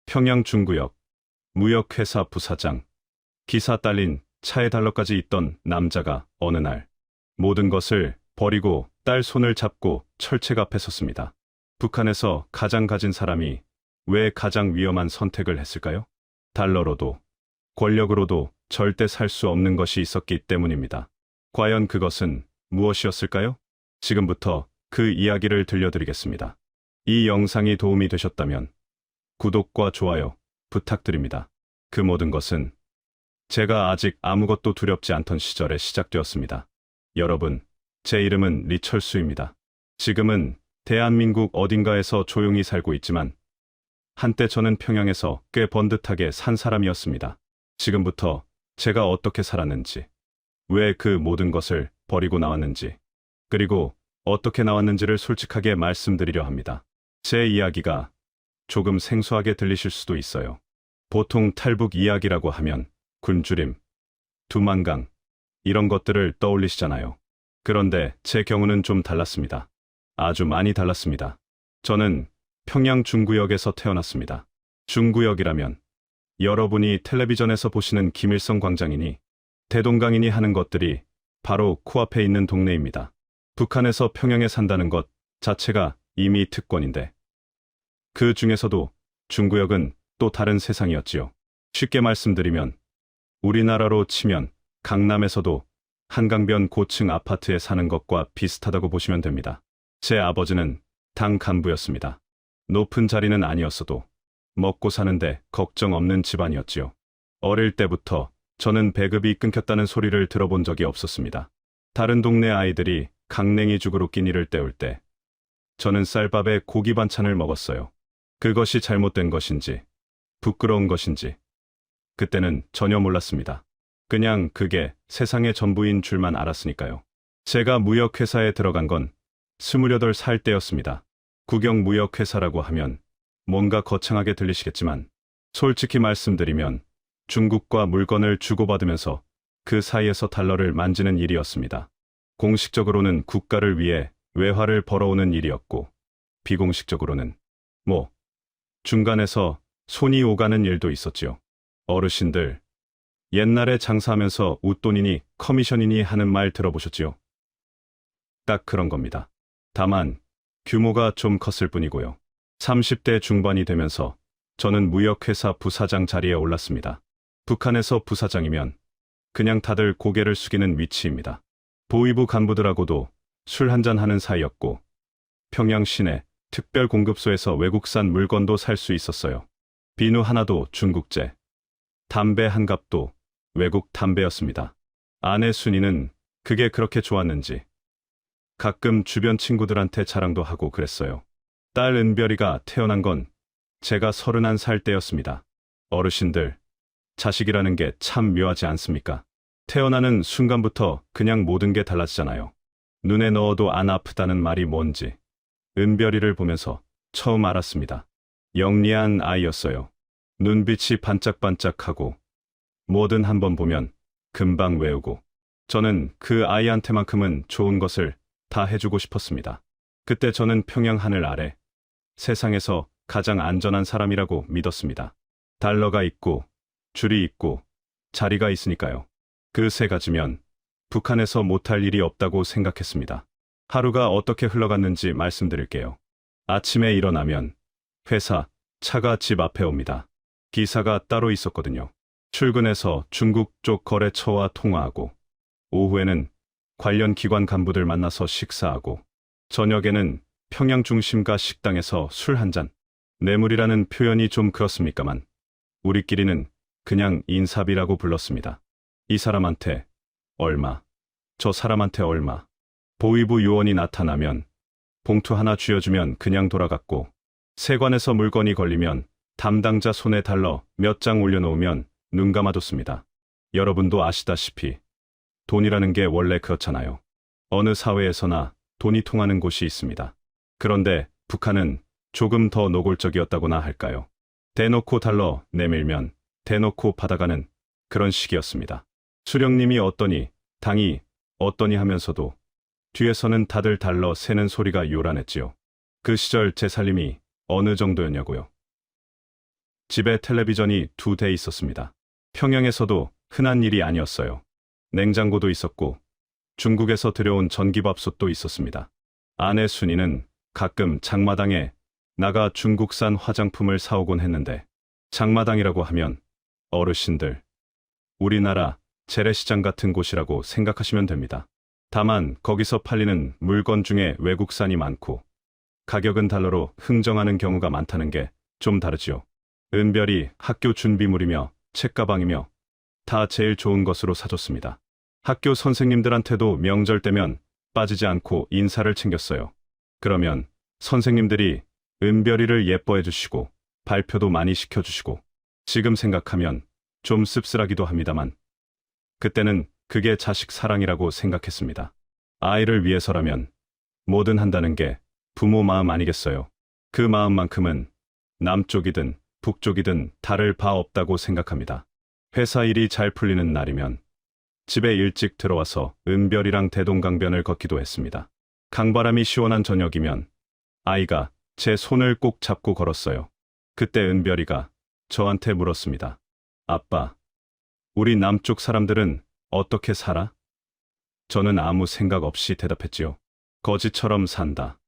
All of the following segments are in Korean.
평양 중구역, 무역회사 부사장, 기사 딸린 차에 달러까지 있던 남자가 어느 날 모든 것을 버리고 딸 손을 잡고 철책 앞에 섰습니다. 북한에서 가장 가진 사람이 왜 가장 위험한 선택을 했을까요? 달러로도 권력으로도 절대 살 수 없는 것이 있었기 때문입니다. 과연 그것은 무엇이었을까요? 지금부터 그 이야기를 들려드리겠습니다. 이 영상이 도움이 되셨다면 구독과 좋아요 부탁드립니다. 그 모든 것은 제가 아직 아무것도 두렵지 않던 시절에 시작되었습니다. 여러분, 제 이름은 리철수입니다. 지금은 대한민국 어딘가에서 조용히 살고 있지만 한때 저는 평양에서 꽤 번듯하게 산 사람이었습니다. 지금부터 제가 어떻게 살았는지, 왜 그 모든 것을 버리고 나왔는지, 그리고 어떻게 나왔는지를 솔직하게 말씀드리려 합니다. 제 이야기가 조금 생소하게 들리실 수도 있어요. 보통 탈북 이야기라고 하면 굶주림, 두만강, 이런 것들을 떠올리시잖아요. 그런데 제 경우는 좀 달랐습니다. 아주 많이 달랐습니다. 저는 평양 중구역에서 태어났습니다. 중구역이라면 여러분이 텔레비전에서 보시는 김일성 광장이니 대동강이니 하는 것들이 바로 코앞에 있는 동네입니다. 북한에서 평양에 산다는 것 자체가 이미 특권인데 그 중에서도 중구역은 또 다른 세상이었지요. 쉽게 말씀드리면 우리나라로 치면 강남에서도 한강변 고층 아파트에 사는 것과 비슷하다고 보시면 됩니다. 제 아버지는 당 간부였습니다. 높은 자리는 아니었어도 먹고 사는데 걱정 없는 집안이었지요. 어릴 때부터 저는 배급이 끊겼다는 소리를 들어본 적이 없었습니다. 다른 동네 아이들이 강냉이 죽으로 끼니를 때울 때 저는 쌀밥에 고기 반찬을 먹었어요. 그것이 잘못된 것인지 부끄러운 것인지 그때는 전혀 몰랐습니다. 그냥 그게 세상의 전부인 줄만 알았으니까요. 제가 무역회사에 들어간 건 28살 때였습니다. 국영무역회사라고 하면 뭔가 거창하게 들리시겠지만 솔직히 말씀드리면 중국과 물건을 주고받으면서 그 사이에서 달러를 만지는 일이었습니다. 공식적으로는 국가를 위해 외화를 벌어오는 일이었고 비공식적으로는 중간에서 손이 오가는 일도 있었지요. 어르신들, 옛날에 장사하면서 웃돈이니 커미션이니 하는 말 들어보셨지요? 딱 그런 겁니다. 다만 규모가 좀 컸을 뿐이고요. 30대 중반이 되면서 저는 무역회사 부사장 자리에 올랐습니다. 북한에서 부사장이면 그냥 다들 고개를 숙이는 위치입니다. 보위부 간부들하고도 술 한잔 하는 사이였고 평양 시내 특별 공급소에서 외국산 물건도 살 수 있었어요. 비누 하나도 중국제, 담배 한 갑도 외국 담배였습니다. 아내 순이는 그게 그렇게 좋았는지 가끔 주변 친구들한테 자랑도 하고 그랬어요. 딸 은별이가 태어난 건 제가 31살 때였습니다. 어르신들, 자식이라는 게 참 묘하지 않습니까? 태어나는 순간부터 그냥 모든 게 달라지잖아요. 눈에 넣어도 안 아프다는 말이 뭔지 은별이를 보면서 처음 알았습니다. 영리한 아이였어요. 눈빛이 반짝반짝하고 뭐든 한번 보면 금방 외우고 저는 그 아이한테만큼은 좋은 것을 다 해주고 싶었습니다. 그때 저는 평양 하늘 아래 세상에서 가장 안전한 사람이라고 믿었습니다. 달러가 있고 줄이 있고 자리가 있으니까요. 그 세 가지면 북한에서 못할 일이 없다고 생각했습니다. 하루가 어떻게 흘러갔는지 말씀드릴게요. 아침에 일어나면 회사, 차가 집 앞에 옵니다. 기사가 따로 있었거든요. 출근해서 중국 쪽 거래처와 통화하고 오후에는 관련 기관 간부들 만나서 식사하고 저녁에는 평양 중심가 식당에서 술 한잔. 뇌물이라는 표현이 좀 그렇습니까만 우리끼리는 그냥 인사비라고 불렀습니다. 이 사람한테 얼마, 저 사람한테 얼마. 보위부 요원이 나타나면 봉투 하나 쥐어주면 그냥 돌아갔고 세관에서 물건이 걸리면 담당자 손에 달러 몇 장 올려놓으면 눈 감아뒀습니다. 여러분도 아시다시피 돈이라는 게 원래 그렇잖아요. 어느 사회에서나 돈이 통하는 곳이 있습니다. 그런데 북한은 조금 더 노골적이었다고나 할까요? 대놓고 달러 내밀면 대놓고 받아가는 그런 식이었습니다. 수령님이 어떠니, 당이 어떠니 하면서도 뒤에서는 다들 달러 세는 소리가 요란했지요. 그 시절 제 살림이 어느 정도였냐고요. 집에 텔레비전이 2대 있었습니다. 평양에서도 흔한 일이 아니었어요. 냉장고도 있었고 중국에서 들여온 전기밥솥도 있었습니다. 아내 순이는 가끔 장마당에 나가 중국산 화장품을 사오곤 했는데, 장마당이라고 하면 어르신들, 우리나라 재래시장 같은 곳이라고 생각하시면 됩니다. 다만 거기서 팔리는 물건 중에 외국산이 많고 가격은 달러로 흥정하는 경우가 많다는 게 좀 다르지요. 은별이 학교 준비물이며 책가방이며 다 제일 좋은 것으로 사줬습니다. 학교 선생님들한테도 명절 때면 빠지지 않고 인사를 챙겼어요. 그러면 선생님들이 은별이를 예뻐해 주시고 발표도 많이 시켜주시고, 지금 생각하면 좀 씁쓸하기도 합니다만 그때는 그게 자식 사랑이라고 생각했습니다. 아이를 위해서라면 뭐든 한다는 게 부모 마음 아니겠어요. 그 마음만큼은 남쪽이든 북쪽이든 다를 바 없다고 생각합니다. 회사 일이 잘 풀리는 날이면 집에 일찍 들어와서 은별이랑 대동강변을 걷기도 했습니다. 강바람이 시원한 저녁이면 아이가 제 손을 꼭 잡고 걸었어요. 그때 은별이가 저한테 물었습니다. 아빠, 우리 남쪽 사람들은 어떻게 살아? 저는 아무 생각 없이 대답했지요. 거지처럼 산다.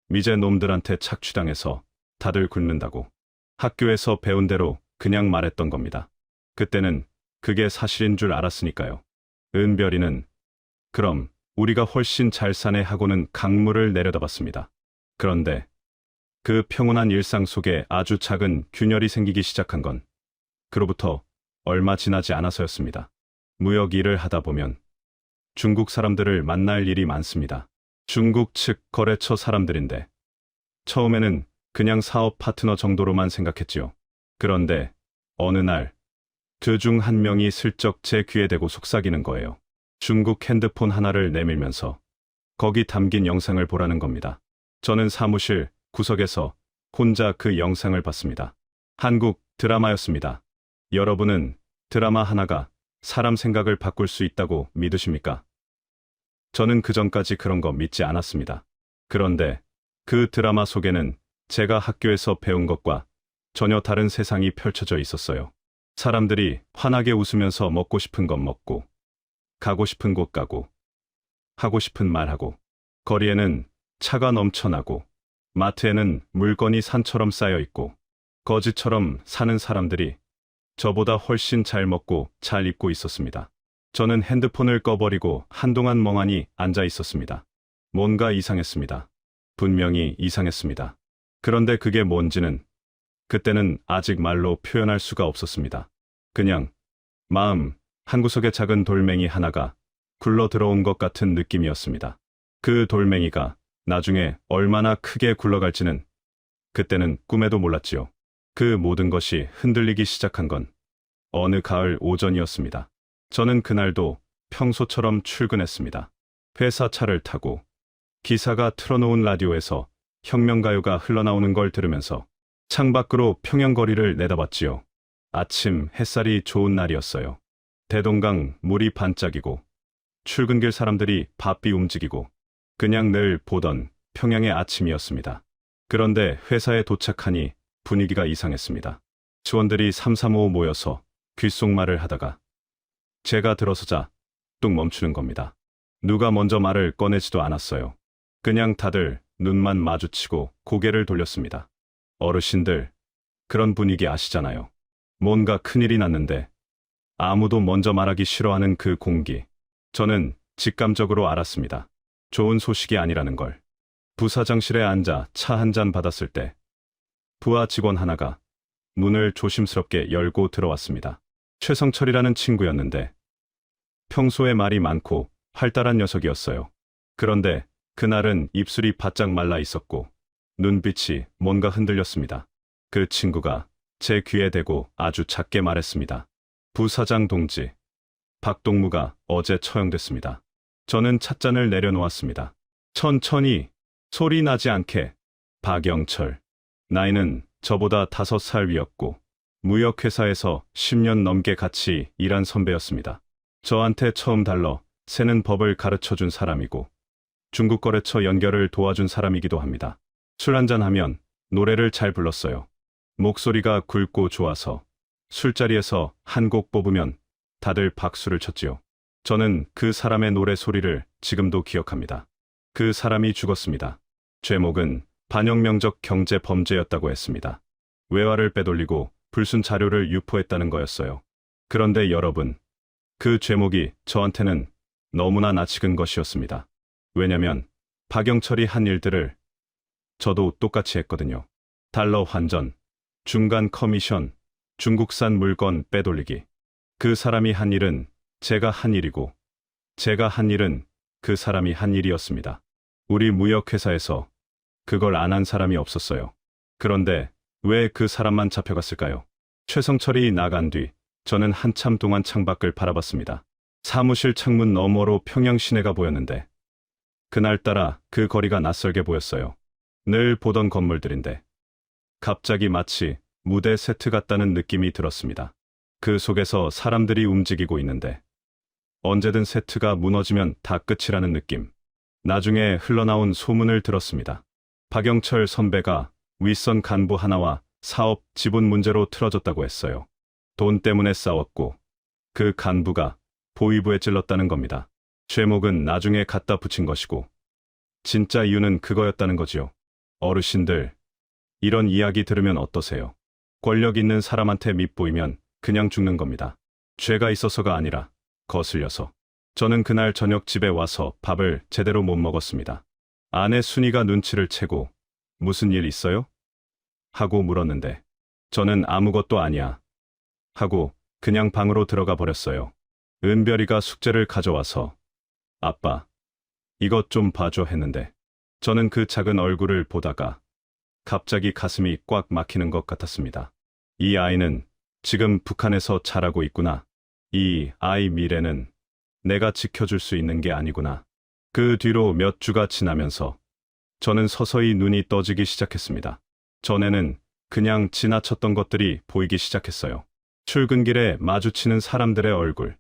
미제 놈들한테 착취당해서 다들 굶는다고. 학교에서 배운 대로 그냥 말했던 겁니다. 그때는 그게 사실인 줄 알았으니까요. 은별이는 그럼 우리가 훨씬 잘 사네 하고는 강물을 내려다봤습니다. 그런데 그 평온한 일상 속에 아주 작은 균열이 생기기 시작한 건 그로부터 얼마 지나지 않아서였습니다. 무역 일을 하다 보면 중국 사람들을 만날 일이 많습니다. 중국 측 거래처 사람들인데 처음에는 그냥 사업 파트너 정도로만 생각했지요. 그런데 어느 날 그 중 한 명이 슬쩍 제 귀에 대고 속삭이는 거예요. 중국 핸드폰 하나를 내밀면서 거기 담긴 영상을 보라는 겁니다. 저는 사무실 구석에서 혼자 그 영상을 봤습니다. 한국 드라마였습니다. 여러분은 드라마 하나가 사람 생각을 바꿀 수 있다고 믿으십니까? 저는 그전까지 그런 거 믿지 않았습니다. 그런데 그 드라마 속에는 제가 학교에서 배운 것과 전혀 다른 세상이 펼쳐져 있었어요. 사람들이 환하게 웃으면서 먹고 싶은 것 먹고, 가고 싶은 곳 가고, 하고 싶은 말 하고, 거리에는 차가 넘쳐나고, 마트에는 물건이 산처럼 쌓여 있고, 거지처럼 사는 사람들이 저보다 훨씬 잘 먹고 잘 입고 있었습니다. 저는 핸드폰을 꺼버리고 한동안 멍하니 앉아 있었습니다. 뭔가 이상했습니다. 분명히 이상했습니다. 그런데 그게 뭔지는 그때는 아직 말로 표현할 수가 없었습니다. 그냥 마음 한구석에 작은 돌멩이 하나가 굴러 들어온 것 같은 느낌이었습니다. 그 돌멩이가 나중에 얼마나 크게 굴러갈지는 그때는 꿈에도 몰랐지요. 그 모든 것이 흔들리기 시작한 건 어느 가을 오전이었습니다. 저는 그날도 평소처럼 출근했습니다. 회사 차를 타고 기사가 틀어놓은 라디오에서 혁명가요가 흘러나오는 걸 들으면서 창밖으로 평양거리를 내다봤지요. 아침 햇살이 좋은 날이었어요. 대동강 물이 반짝이고 출근길 사람들이 바삐 움직이고 그냥 늘 보던 평양의 아침이었습니다. 그런데 회사에 도착하니 분위기가 이상했습니다. 직원들이 삼삼오오 모여서 귓속말을 하다가 제가 들어서자 뚝 멈추는 겁니다. 누가 먼저 말을 꺼내지도 않았어요. 그냥 다들 눈만 마주치고 고개를 돌렸습니다. 어르신들, 그런 분위기 아시잖아요. 뭔가 큰일이 났는데 아무도 먼저 말하기 싫어하는 그 공기. 저는 직감적으로 알았습니다. 좋은 소식이 아니라는 걸. 부사장실에 앉아 차 한 잔 받았을 때 부하 직원 하나가 문을 조심스럽게 열고 들어왔습니다. 최성철이라는 친구였는데 평소에 말이 많고 활달한 녀석이었어요. 그런데 그날은 입술이 바짝 말라 있었고 눈빛이 뭔가 흔들렸습니다. 그 친구가 제 귀에 대고 아주 작게 말했습니다. 부사장 동지, 박동무가 어제 처형됐습니다. 저는 찻잔을 내려놓았습니다. 천천히, 소리 나지 않게. 박영철. 나이는 저보다 5살 위였고 무역회사에서 10년 넘게 같이 일한 선배였습니다. 저한테 처음 달러 세는 법을 가르쳐준 사람이고 중국 거래처 연결을 도와준 사람이기도 합니다. 술 한잔하면 노래를 잘 불렀어요. 목소리가 굵고 좋아서 술자리에서 한 곡 뽑으면 다들 박수를 쳤지요. 저는 그 사람의 노래 소리를 지금도 기억합니다. 그 사람이 죽었습니다. 제목은 반영명적 경제 범죄였다고 했습니다. 외화를 빼돌리고 불순 자료를 유포했다는 거였어요. 그런데 여러분, 그 제목이 저한테는 너무나 낯익은 것이었습니다. 왜냐면 박영철이 한 일들을 저도 똑같이 했거든요. 달러 환전, 중간 커미션, 중국산 물건 빼돌리기. 그 사람이 한 일은 제가 한 일이고, 제가 한 일은 그 사람이 한 일이었습니다. 우리 무역회사에서 그걸 안 한 사람이 없었어요. 그런데 왜 그 사람만 잡혀갔을까요? 최성철이 나간 뒤 저는 한참 동안 창밖을 바라봤습니다. 사무실 창문 너머로 평양 시내가 보였는데 그날따라 그 거리가 낯설게 보였어요. 늘 보던 건물들인데 갑자기 마치 무대 세트 같다는 느낌이 들었습니다. 그 속에서 사람들이 움직이고 있는데 언제든 세트가 무너지면 다 끝이라는 느낌. 나중에 흘러나온 소문을 들었습니다. 박영철 선배가 윗선 간부 하나와 사업 지분 문제로 틀어졌다고 했어요. 돈 때문에 싸웠고 그 간부가 보위부에 찔렀다는 겁니다. 제목은 나중에 갖다 붙인 것이고 진짜 이유는 그거였다는 거지요. 어르신들, 이런 이야기 들으면 어떠세요? 권력 있는 사람한테 밉보이면 그냥 죽는 겁니다. 죄가 있어서가 아니라 거슬려서. 저는 그날 저녁 집에 와서 밥을 제대로 못 먹었습니다. 아내 순이가 눈치를 채고 무슨 일 있어요? 하고 물었는데 저는 아무것도 아니야 하고 그냥 방으로 들어가 버렸어요. 은별이가 숙제를 가져와서 아빠, 이것 좀 봐줘 했는데 저는 그 작은 얼굴을 보다가 갑자기 가슴이 꽉 막히는 것 같았습니다. 이 아이는 지금 북한에서 자라고 있구나. 이 아이 미래는 내가 지켜줄 수 있는 게 아니구나. 그 뒤로 몇 주가 지나면서 저는 서서히 눈이 떠지기 시작했습니다. 전에는 그냥 지나쳤던 것들이 보이기 시작했어요. 출근길에 마주치는 사람들의 얼굴.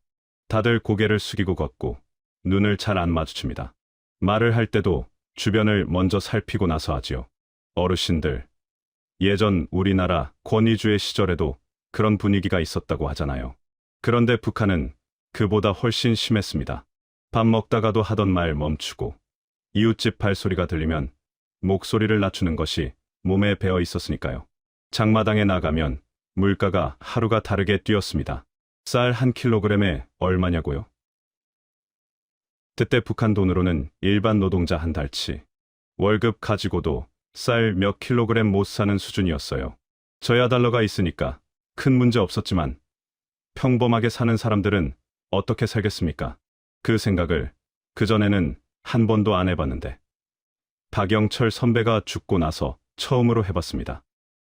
다들 고개를 숙이고 걷고 눈을 잘 안 마주칩니다. 말을 할 때도 주변을 먼저 살피고 나서 하지요. 어르신들, 예전 우리나라 권위주의 시절에도 그런 분위기가 있었다고 하잖아요. 그런데 북한은 그보다 훨씬 심했습니다. 밥 먹다가도 하던 말 멈추고 이웃집 발소리가 들리면 목소리를 낮추는 것이 몸에 배어 있었으니까요. 장마당에 나가면 물가가 하루가 다르게 뛰었습니다. 쌀 1kg에 얼마냐고요? 그때 북한 돈으로는 일반 노동자 한 달치 월급 가지고도 쌀 몇 킬로그램 못 사는 수준이었어요. 저야 달러가 있으니까 큰 문제 없었지만 평범하게 사는 사람들은 어떻게 살겠습니까? 그 생각을 그전에는 한 번도 안 해봤는데 박영철 선배가 죽고 나서 처음으로 해봤습니다.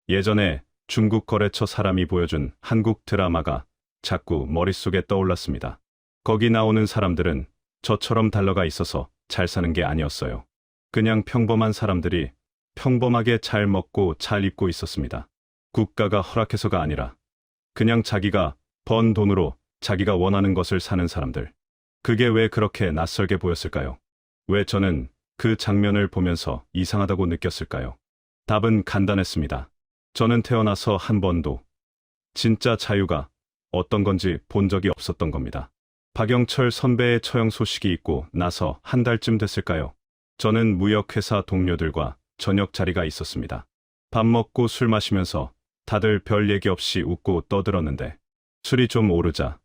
예전에 중국 거래처 사람이 보여준 한국 드라마가 자꾸 머릿속에 떠올랐습니다. 거기 나오는 사람들은 저처럼 달러가 있어서 잘 사는 게 아니었어요. 그냥 평범한 사람들이 평범하게 잘 먹고 잘 입고 있었습니다. 국가가 허락해서가 아니라 그냥 자기가 번 돈으로 자기가 원하는 것을 사는 사람들. 그게 왜 그렇게 낯설게 보였을까요? 왜 저는 그 장면을 보면서 이상하다고 느꼈을까요? 답은 간단했습니다. 저는 태어나서 한 번도 진짜 자유가 어떤 건지 본 적이 없었던 겁니다. 박영철 선배의 처형 소식이 있고 나서 한 달쯤 됐을까요? 저는 무역회사 동료들과 저녁 자리가 있었습니다. 밥 먹고 술 마시면서 다들 별 얘기 없이 웃고 떠들었는데 술이 좀 오르자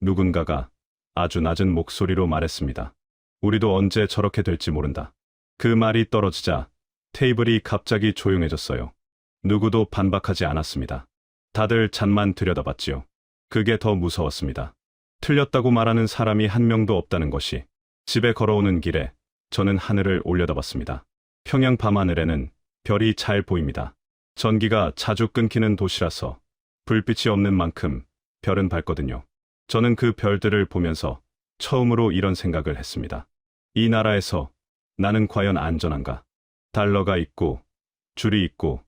누군가가 아주 낮은 목소리로 말했습니다. 우리도 언제 저렇게 될지 모른다. 그 말이 떨어지자 테이블이 갑자기 조용해졌어요. 누구도 반박하지 않았습니다. 다들 잔만 들여다봤지요. 그게 더 무서웠습니다. 틀렸다고 말하는 사람이 한 명도 없다는 것이. 집에 걸어오는 길에 저는 하늘을 올려다봤습니다. 평양 밤하늘에는 별이 잘 보입니다. 전기가 자주 끊기는 도시라서 불빛이 없는 만큼 별은 밝거든요. 저는 그 별들을 보면서 처음으로 이런 생각을 했습니다. 이 나라에서 나는 과연 안전한가? 달러가 있고 줄이 있고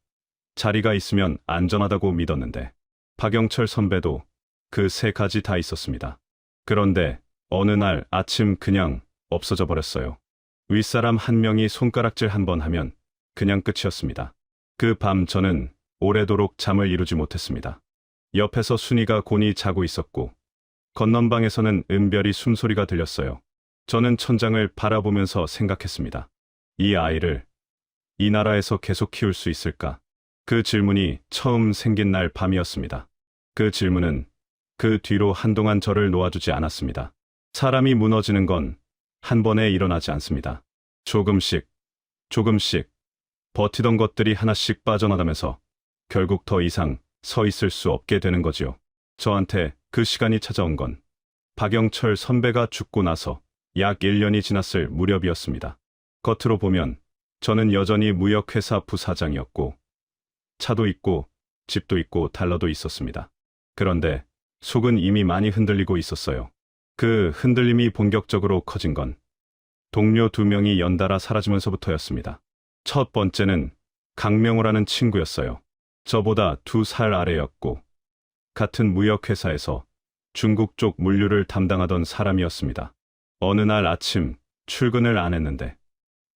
자리가 있으면 안전하다고 믿었는데 박영철 선배도 그 세 가지 다 있었습니다. 그런데 어느 날 아침 그냥 없어져 버렸어요. 윗사람 한 명이 손가락질 한 번 하면 그냥 끝이었습니다. 그 밤 저는 오래도록 잠을 이루지 못했습니다. 옆에서 순이가 곤히 자고 있었고 건넌방에서는 은별이 숨소리가 들렸어요. 저는 천장을 바라보면서 생각했습니다. 이 아이를 이 나라에서 계속 키울 수 있을까? 그 질문이 처음 생긴 날 밤이었습니다. 그 질문은 그 뒤로 한동안 저를 놓아주지 않았습니다. 사람이 무너지는 건 한 번에 일어나지 않습니다. 조금씩, 조금씩 버티던 것들이 하나씩 빠져나가면서 결국 더 이상 서 있을 수 없게 되는 거지요. 저한테 그 시간이 찾아온 건 박영철 선배가 죽고 나서 약 1년이 지났을 무렵이었습니다. 겉으로 보면 저는 여전히 무역회사 부사장이었고 차도 있고 집도 있고 달러도 있었습니다. 그런데 속은 이미 많이 흔들리고 있었어요. 그 흔들림이 본격적으로 커진 건 동료 2명이 연달아 사라지면서부터였습니다. 첫 번째는 강명호라는 친구였어요. 저보다 2살 아래였고 같은 무역회사에서 중국 쪽 물류를 담당하던 사람이었습니다. 어느 날 아침 출근을 안 했는데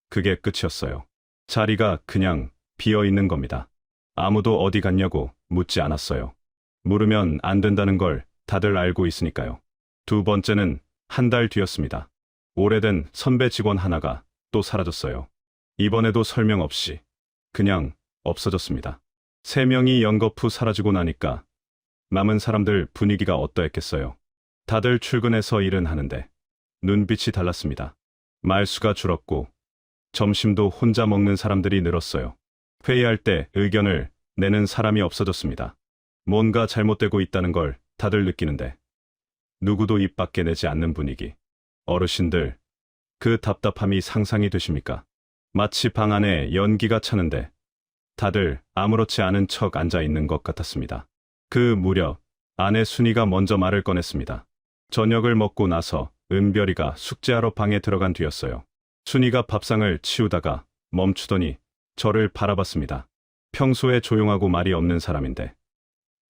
그게 끝이었어요. 자리가 그냥 비어 있는 겁니다. 아무도 어디 갔냐고 묻지 않았어요. 물으면 안 된다는 걸 다들 알고 있으니까요. 두 번째는 한 달 뒤였습니다. 오래된 선배 직원 하나가 또 사라졌어요. 이번에도 설명 없이 그냥 없어졌습니다. 3명이 연거푸 사라지고 나니까 남은 사람들 분위기가 어떠했겠어요. 다들 출근해서 일은 하는데 눈빛이 달랐습니다. 말수가 줄었고 점심도 혼자 먹는 사람들이 늘었어요. 회의할 때 의견을 내는 사람이 없어졌습니다. 뭔가 잘못되고 있다는 걸 다들 느끼는데 누구도 입 밖에 내지 않는 분위기. 어르신들, 그 답답함이 상상이 되십니까? 마치 방 안에 연기가 차는데 다들 아무렇지 않은 척 앉아 있는 것 같았습니다. 그 무렵 아내 순이가 먼저 말을 꺼냈습니다. 저녁을 먹고 나서 은별이가 숙제하러 방에 들어간 뒤였어요. 순이가 밥상을 치우다가 멈추더니 저를 바라봤습니다. 평소에 조용하고 말이 없는 사람인데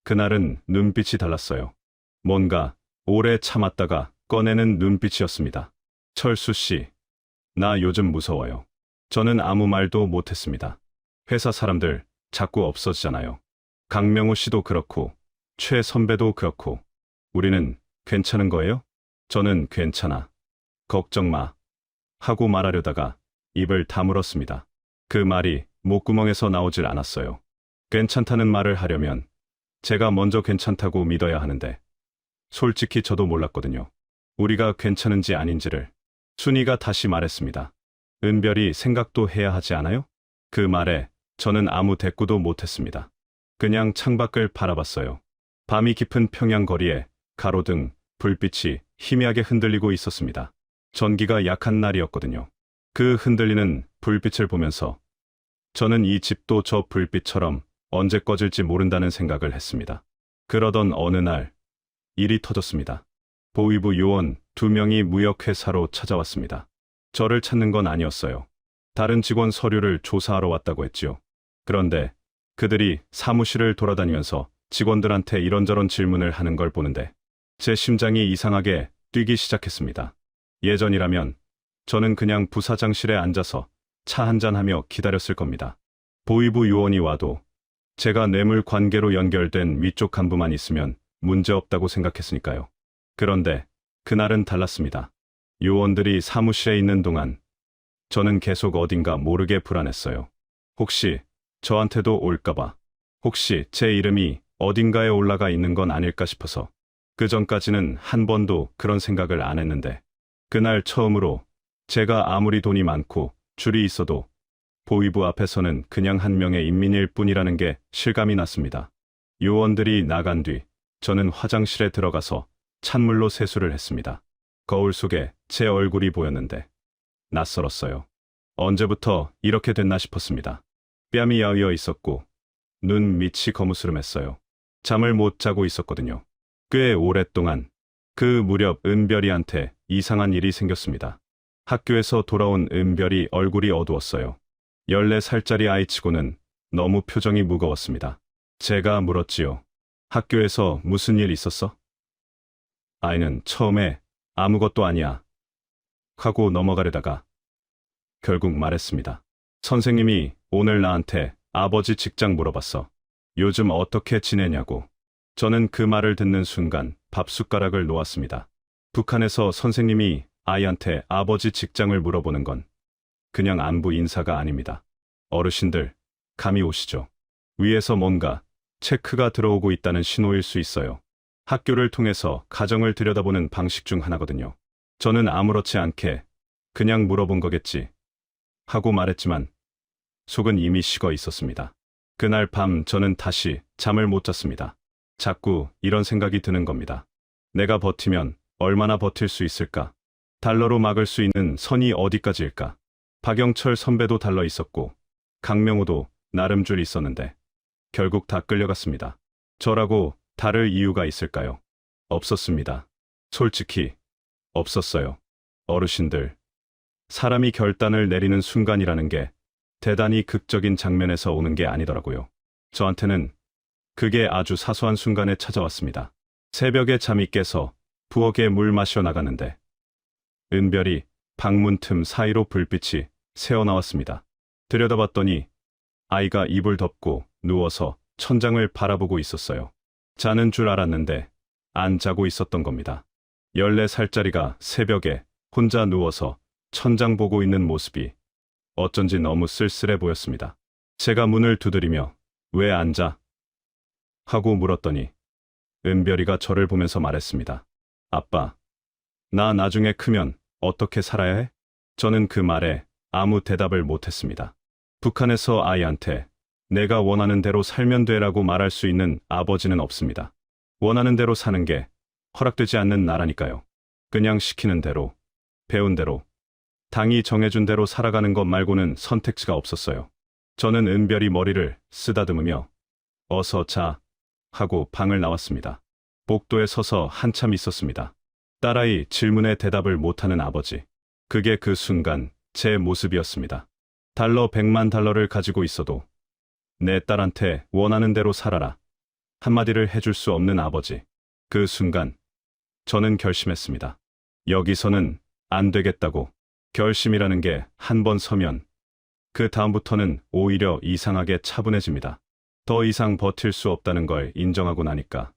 그날은 눈빛이 달랐어요. 뭔가 오래 참았다가 꺼내는 눈빛이었습니다. 철수 씨, 나 요즘 무서워요. 저는 아무 말도 못했습니다. 회사 사람들 자꾸 없어지잖아요. 강명호 씨도 그렇고 최 선배도 그렇고 우리는 괜찮은 거예요? 저는 괜찮아. 걱정 마. 하고 말하려다가 입을 다물었습니다. 그 말이 목구멍에서 나오질 않았어요. 괜찮다는 말을 하려면 제가 먼저 괜찮다고 믿어야 하는데 솔직히 저도 몰랐거든요. 우리가 괜찮은지 아닌지를. 순이가 다시 말했습니다. 은별이 생각도 해야 하지 않아요? 그 말에 저는 아무 대꾸도 못했습니다. 그냥 창밖을 바라봤어요. 밤이 깊은 평양 거리에 가로등, 불빛이 희미하게 흔들리고 있었습니다. 전기가 약한 날이었거든요. 그 흔들리는 불빛을 보면서 저는 이 집도 저 불빛처럼 언제 꺼질지 모른다는 생각을 했습니다. 그러던 어느 날 일이 터졌습니다. 보위부 요원 2명이 무역회사로 찾아왔습니다. 저를 찾는 건 아니었어요. 다른 직원 서류를 조사하러 왔다고 했지요. 그런데 그들이 사무실을 돌아다니면서 직원들한테 이런저런 질문을 하는 걸 보는데 제 심장이 이상하게 뛰기 시작했습니다. 예전이라면 저는 그냥 부사장실에 앉아서 차 한잔하며 기다렸을 겁니다. 보위부 요원이 와도 제가 뇌물 관계로 연결된 위쪽 간부만 있으면 문제없다고 생각했으니까요. 그런데 그날은 달랐습니다. 요원들이 사무실에 있는 동안 저는 계속 어딘가 모르게 불안했어요. 혹시 저한테도 올까봐, 혹시 제 이름이 어딘가에 올라가 있는 건 아닐까 싶어서 그 전까지는 한 번도 그런 생각을 안 했는데 그날 처음으로 제가 아무리 돈이 많고 줄이 있어도 보위부 앞에서는 그냥 한 명의 인민일 뿐이라는 게 실감이 났습니다. 요원들이 나간 뒤 저는 화장실에 들어가서 찬물로 세수를 했습니다. 거울 속에 제 얼굴이 보였는데 낯설었어요. 언제부터 이렇게 됐나 싶었습니다. 뺨이 야위어 있었고 눈 밑이 거무스름했어요. 잠을 못 자고 있었거든요. 꽤 오랫동안. 그 무렵 은별이한테 이상한 일이 생겼습니다. 학교에서 돌아온 은별이 얼굴이 어두웠어요. 14살짜리 아이치고는 너무 표정이 무거웠습니다. 제가 물었지요. 학교에서 무슨 일 있었어? 아이는 처음에 아무것도 아니야 하고 넘어가려다가 결국 말했습니다. 선생님이 오늘 나한테 아버지 직장 물어봤어. 요즘 어떻게 지내냐고. 저는 그 말을 듣는 순간 밥숟가락을 놓았습니다. 북한에서 선생님이 아이한테 아버지 직장을 물어보는 건 그냥 안부 인사가 아닙니다. 어르신들, 감이 오시죠? 위에서 뭔가 체크가 들어오고 있다는 신호일 수 있어요. 학교를 통해서 가정을 들여다보는 방식 중 하나거든요. 저는 아무렇지 않게 그냥 물어본 거겠지 하고 말했지만 속은 이미 식어 있었습니다. 그날 밤 저는 다시 잠을 못 잤습니다. 자꾸 이런 생각이 드는 겁니다. 내가 버티면 얼마나 버틸 수 있을까? 달러로 막을 수 있는 선이 어디까지일까? 박영철 선배도 달러 있었고 강명호도 나름 줄 있었는데 결국 다 끌려갔습니다. 저라고 다를 이유가 있을까요? 없었습니다. 솔직히 없었어요. 어르신들, 사람이 결단을 내리는 순간이라는 게 대단히 극적인 장면에서 오는 게 아니더라고요. 저한테는 그게 아주 사소한 순간에 찾아왔습니다. 새벽에 잠이 깨서 부엌에 물 마셔 나가는데 은별이 방문 틈 사이로 불빛이 새어나왔습니다. 들여다봤더니 아이가 이불 덮고 누워서 천장을 바라보고 있었어요. 자는 줄 알았는데 안 자고 있었던 겁니다. 14살짜리가 새벽에 혼자 누워서 천장 보고 있는 모습이 어쩐지 너무 쓸쓸해 보였습니다. 제가 문을 두드리며 왜 안 자? 하고 물었더니 은별이가 저를 보면서 말했습니다. 아빠, 나 나중에 크면 어떻게 살아야 해? 저는 그 말에 아무 대답을 못했습니다. 북한에서 아이한테 내가 원하는 대로 살면 돼라고 말할 수 있는 아버지는 없습니다. 원하는 대로 사는 게 허락되지 않는 나라니까요. 그냥 시키는 대로, 배운 대로, 당이 정해준 대로 살아가는 것 말고는 선택지가 없었어요. 저는 은별이 머리를 쓰다듬으며 어서 자 하고 방을 나왔습니다. 복도에 서서 한참 있었습니다. 딸아이 질문에 대답을 못하는 아버지. 그게 그 순간 제 모습이었습니다. 달러 100만 달러를 가지고 있어도 내 딸한테 원하는 대로 살아라 한마디를 해줄 수 없는 아버지. 그 순간 저는 결심했습니다. 여기서는 안 되겠다고. 결심이라는 게 한 번 서면 그 다음부터는 오히려 이상하게 차분해집니다. 더 이상 버틸 수 없다는 걸 인정하고 나니까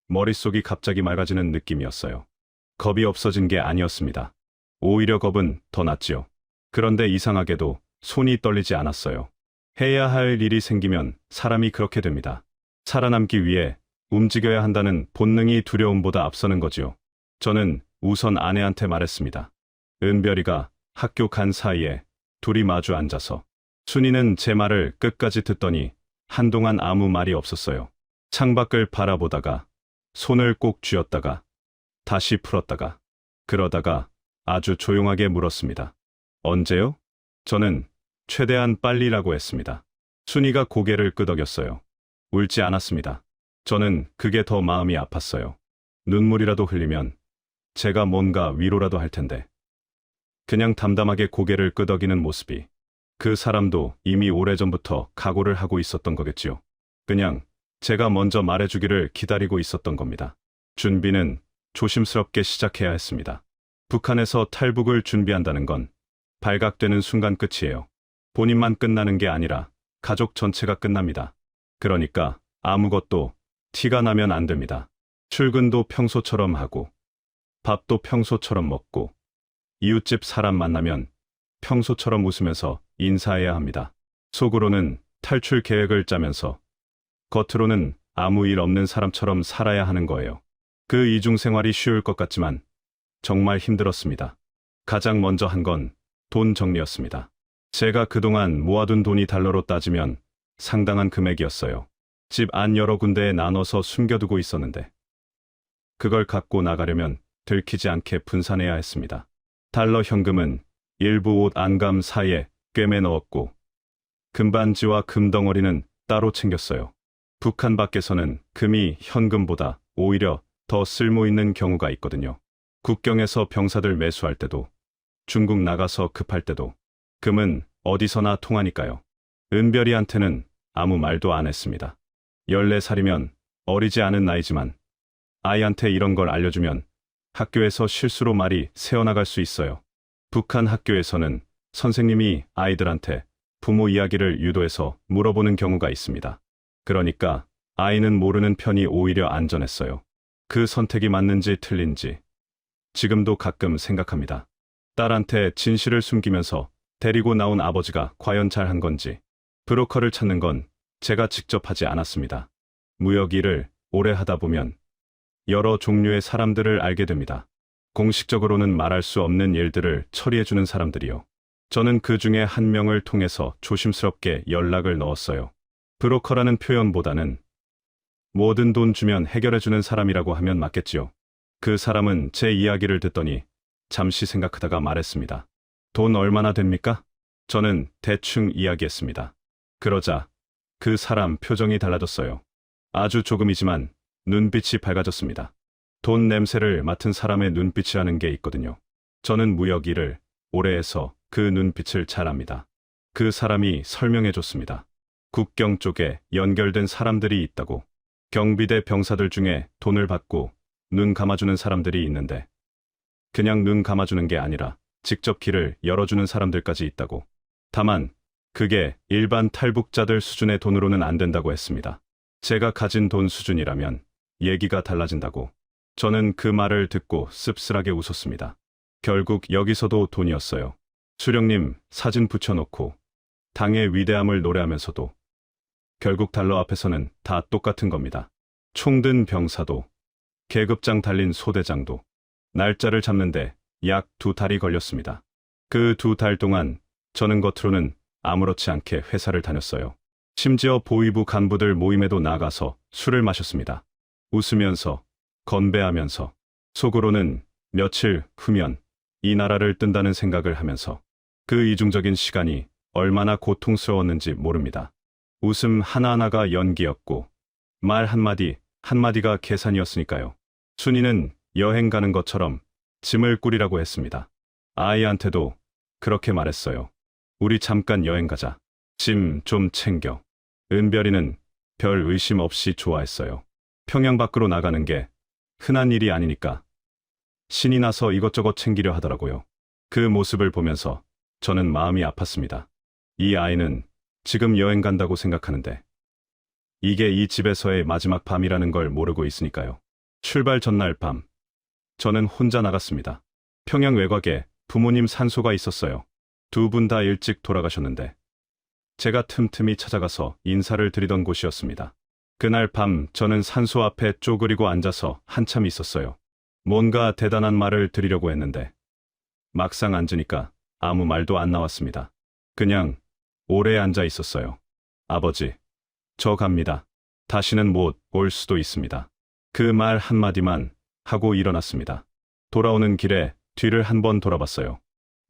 머릿속이 갑자기 맑아지는 느낌이었어요. 겁이 없어진 게 아니었습니다. 오히려 겁은 더 났지요. 그런데 이상하게도 손이 떨리지 않았어요. 해야 할 일이 생기면 사람이 그렇게 됩니다. 살아남기 위해 움직여야 한다는 본능이 두려움보다 앞서는 거지요. 저는 우선 아내한테 말했습니다. 은별이가 학교 간 사이에 둘이 마주 앉아서 순이는 제 말을 끝까지 듣더니 한동안 아무 말이 없었어요. 창밖을 바라보다가 손을 꼭 쥐었다가 다시 풀었다가 그러다가 아주 조용하게 물었습니다. 언제요? 저는 최대한 빨리라고 했습니다. 순이가 고개를 끄덕였어요. 울지 않았습니다. 저는 그게 더 마음이 아팠어요. 눈물이라도 흘리면 제가 뭔가 위로라도 할 텐데. 그냥 담담하게 고개를 끄덕이는 모습이 그 사람도 이미 오래전부터 각오를 하고 있었던 거겠지요. 그냥 제가 먼저 말해주기를 기다리고 있었던 겁니다. 준비는 조심스럽게 시작해야 했습니다. 북한에서 탈북을 준비한다는 건 발각되는 순간 끝이에요. 본인만 끝나는 게 아니라 가족 전체가 끝납니다. 그러니까 아무것도 티가 나면 안 됩니다. 출근도 평소처럼 하고 밥도 평소처럼 먹고 이웃집 사람 만나면 평소처럼 웃으면서 인사해야 합니다. 속으로는 탈출 계획을 짜면서 겉으로는 아무 일 없는 사람처럼 살아야 하는 거예요. 그 이중 생활이 쉬울 것 같지만 정말 힘들었습니다. 가장 먼저 한 건 돈 정리였습니다. 제가 그동안 모아둔 돈이 달러로 따지면 상당한 금액이었어요. 집 안 여러 군데에 나눠서 숨겨두고 있었는데 그걸 갖고 나가려면 들키지 않게 분산해야 했습니다. 달러 현금은 일부 옷 안감 사이에 꿰매 넣었고 금반지와 금덩어리는 따로 챙겼어요. 북한 밖에서는 금이 현금보다 오히려 더 쓸모 있는 경우가 있거든요. 국경에서 병사들 매수할 때도 중국 나가서 급할 때도 금은 어디서나 통하니까요. 은별이한테는 아무 말도 안 했습니다. 14살이면 어리지 않은 나이지만 아이한테 이런 걸 알려주면 학교에서 실수로 말이 새어나갈 수 있어요. 북한 학교에서는 선생님이 아이들한테 부모 이야기를 유도해서 물어보는 경우가 있습니다. 그러니까 아이는 모르는 편이 오히려 안전했어요. 그 선택이 맞는지 틀린지 지금도 가끔 생각합니다. 딸한테 진실을 숨기면서 데리고 나온 아버지가 과연 잘한 건지. 브로커를 찾는 건 제가 직접 하지 않았습니다. 무역 일을 오래 하다 보면 여러 종류의 사람들을 알게 됩니다. 공식적으로는 말할 수 없는 일들을 처리해주는 사람들이요. 저는 그 중에 한 명을 통해서 조심스럽게 연락을 넣었어요. 브로커라는 표현보다는 뭐든 돈 주면 해결해주는 사람이라고 하면 맞겠지요. 그 사람은 제 이야기를 듣더니 잠시 생각하다가 말했습니다. 돈 얼마나 됩니까? 저는 대충 이야기했습니다. 그러자 그 사람 표정이 달라졌어요. 아주 조금이지만 눈빛이 밝아졌습니다. 돈 냄새를 맡은 사람의 눈빛이라는 게 있거든요. 저는 무역 일을 오래 해서 그 눈빛을 잘 압니다. 그 사람이 설명해 줬습니다. 국경 쪽에 연결된 사람들이 있다고. 경비대 병사들 중에 돈을 받고 눈 감아주는 사람들이 있는데 그냥 눈 감아주는 게 아니라 직접 길을 열어주는 사람들까지 있다고. 다만 그게 일반 탈북자들 수준의 돈으로는 안 된다고 했습니다. 제가 가진 돈 수준이라면 얘기가 달라진다고. 저는 그 말을 듣고 씁쓸하게 웃었습니다. 결국 여기서도 돈이었어요. 수령님 사진 붙여놓고 당의 위대함을 노래하면서도 결국 달러 앞에서는 다 똑같은 겁니다. 총든 병사도 계급장 달린 소대장도 날짜를 잡는데 약 2달이 걸렸습니다. 그 2달 동안 저는 겉으로는 아무렇지 않게 회사를 다녔어요. 심지어 보위부 간부들 모임에도 나가서 술을 마셨습니다. 웃으면서 건배하면서 속으로는 며칠 후면 이 나라를 뜬다는 생각을 하면서 그 이중적인 시간이 얼마나 고통스러웠는지 모릅니다. 웃음 하나하나가 연기였고 말 한마디 한마디가 계산이었으니까요. 순이는 여행 가는 것처럼 짐을 꾸리라고 했습니다. 아이한테도 그렇게 말했어요. 우리 잠깐 여행 가자. 짐 좀 챙겨. 은별이는 별 의심 없이 좋아했어요. 평양 밖으로 나가는 게 흔한 일이 아니니까 신이 나서 이것저것 챙기려 하더라고요. 그 모습을 보면서 저는 마음이 아팠습니다. 이 아이는 지금 여행 간다고 생각하는데 이게 이 집에서의 마지막 밤이라는 걸 모르고 있으니까요. 출발 전날 밤, 저는 혼자 나갔습니다. 평양 외곽에 부모님 산소가 있었어요. 두 분 다 일찍 돌아가셨는데 제가 틈틈이 찾아가서 인사를 드리던 곳이었습니다. 그날 밤 저는 산소 앞에 쪼그리고 앉아서 한참 있었어요. 뭔가 대단한 말을 드리려고 했는데 막상 앉으니까 아무 말도 안 나왔습니다. 그냥 오래 앉아 있었어요. 아버지, 저 갑니다. 다시는 못 올 수도 있습니다. 그 말 한마디만 하고 일어났습니다. 돌아오는 길에 뒤를 한번 돌아봤어요.